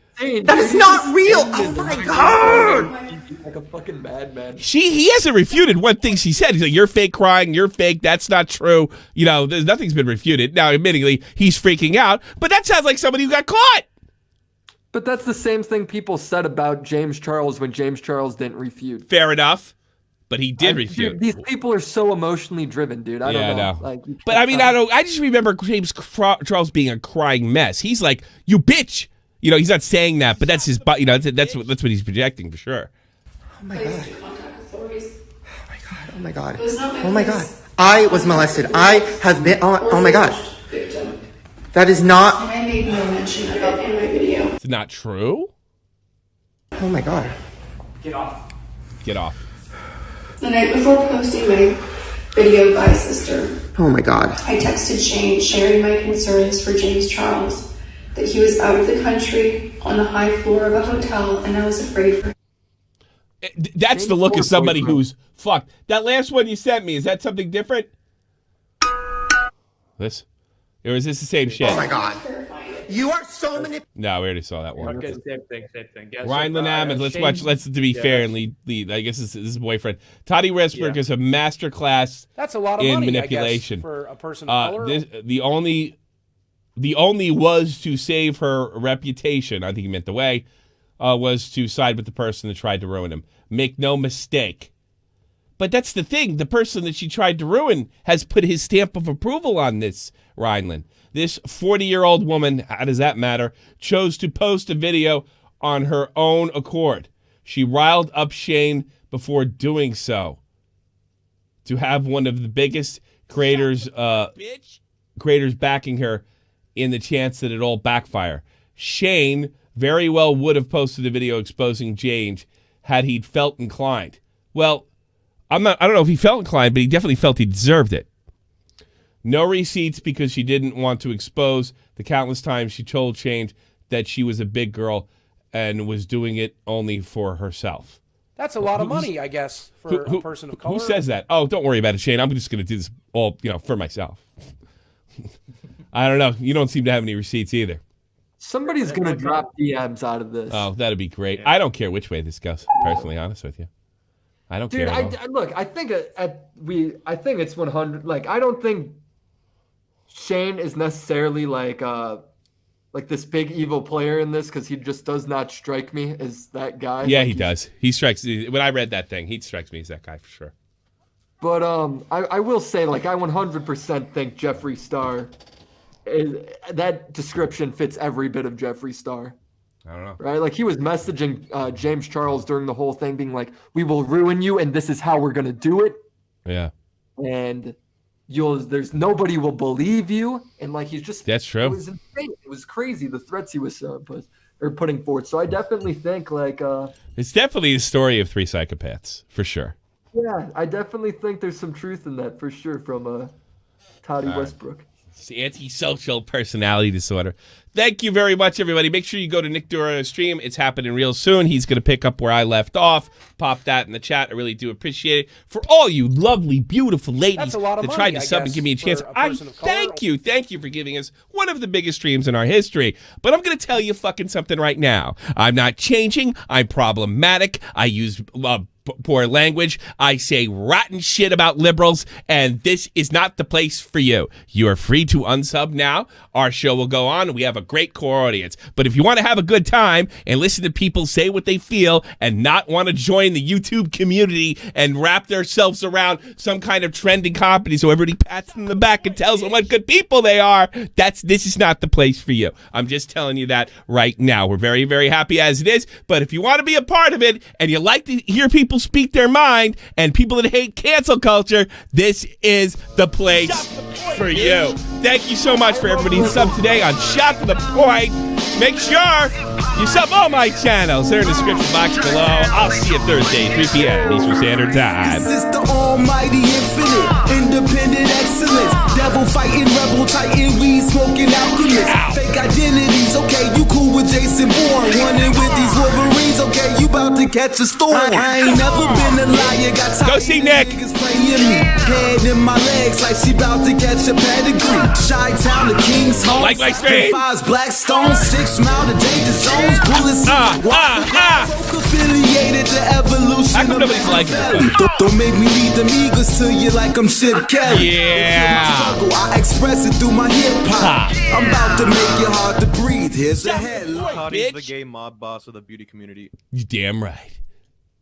is not real. Oh my god. Like a fucking madman. He hasn't refuted one thing she said. He's like, you're fake crying, you're fake, that's not true. Nothing's been refuted. Now, admittingly, he's freaking out, but that sounds like somebody who got caught. But that's the same thing people said about James Charles when James Charles didn't refute. Fair enough. But he did refute. Dude, these people are so emotionally driven, dude. I don't know. I know. But I mean, I just remember James Charles being a crying mess. He's like, you bitch. He's not saying that, but that's his, that's what he's projecting for sure. Oh my god. Contact authorities. Oh my god. It was not my Oh my god. place. I was molested. I have been... Oh my god. Victim. That is not... And I made no mention of it in my video. It's not true? Oh my god. Get off. Get off. The night before posting my video, Bye Sister, Oh my God. I texted Shane sharing my concerns for James Charles, that he was out of the country on the high floor of a hotel, and I was afraid for him. That's the look of somebody who's fucked. That last one you sent me, is that something different? This? Or is this the same shit? Oh my God. You are so many. No, we already saw that one. Okay, same thing. Yeah, Rhineland Ammons, let's Shane- watch. Let's to be fair and lead. I guess this is his boyfriend. Tati Buries is a master class That's a lot of in money, manipulation I guess, for a person of color. The only was to save her reputation. I think he meant the way was to side with the person that tried to ruin him. Make no mistake. But that's the thing. The person that she tried to ruin has put his stamp of approval on this, Rhineland. This 40-year-old woman, how does that matter, chose to post a video on her own accord. She riled up Shane before doing so. To have one of the biggest creators backing her in the chance that it all backfire. Shane very well would have posted a video exposing James had he felt inclined. Well, I don't know if he felt inclined, but he definitely felt he deserved it. No receipts because she didn't want to expose the countless times she told Shane that she was a big girl and was doing it only for herself. That's a lot of money, I guess, for a person of color. Who says that? Oh, don't worry about it, Shane. I'm just going to do this all, for myself. I don't know. You don't seem to have any receipts either. Somebody's gonna drop DMs out of this. Oh, that'd be great. I don't care which way this goes. Personally, honest with you, I don't care. Dude, look. I think I think it's 100. Like, I don't think Shane is necessarily like this big evil player in this, because he just does not strike me as that guy. Yeah, he does. He strikes. When I read that thing, he strikes me as that guy for sure. But I will say, like, I 100% think Jeffree Star. That description fits every bit of Jeffree Star. I don't know. Right? Like, he was messaging James Charles during the whole thing, being like, "We will ruin you, and this is how we're gonna do it." Yeah. And there's nobody will believe you, and like, he's just. That's true. It was insane. It was crazy, the threats he was putting forth. So I definitely think it's definitely a story of three psychopaths for sure. Yeah, I definitely think there's some truth in that for sure from Tati Westbrook. It's the antisocial personality disorder. Thank you very much, everybody. Make sure you go to Nick Dura's stream. It's happening real soon. He's going to pick up where I left off. Pop that in the chat. I really do appreciate it. For all you lovely, beautiful ladies that tried to sub and give me a chance, I thank you. Thank you for giving us one of the biggest streams in our history. But I'm going to tell you fucking something right now. I'm not changing. I'm problematic. I use poor language. I say rotten shit about liberals, and this is not the place for you. You are free to unsub now. Our show will go on, and we have a great core audience. But if you want to have a good time and listen to people say what they feel and not want to join the YouTube community and wrap themselves around some kind of trending comedy so everybody pats them in the back and tells them what good people they are, this is not the place for you. I'm just telling you that right now. We're very, very happy as it is, but if you want to be a part of it and you like to hear people speak their mind and people that hate cancel culture, this is the place for you. Thank you so much for everybody who subbed today on Shot for the Point. Make sure you sub all my channels. They're in the description box below. I'll see you Thursday, 3 p.m. Eastern Standard Time. This is the almighty infinite, independent excellence. Devil fighting, rebel titan, weed smoking alchemist. Fake identities, okay, you cool with Jason Bourne. Running with these Wolverines, okay, you about to catch a storm. I ain't never been a liar, got Go see Nick. niggas playing me. Head in my legs like she about to catch a pedigree. Chi-Town, the King's home. Like my stream. Fives, Blackstone, 6 mile to danger zones. Bullets, affiliated to evolution. How come nobody's liking it? Don't make me lead them eagles to you like I'm Chip Kelly. Yeah. I express it through my hip hop. I'm about to make it hard to breathe. Here's a headline. Tati's the gay mob boss of the beauty community. You damn right.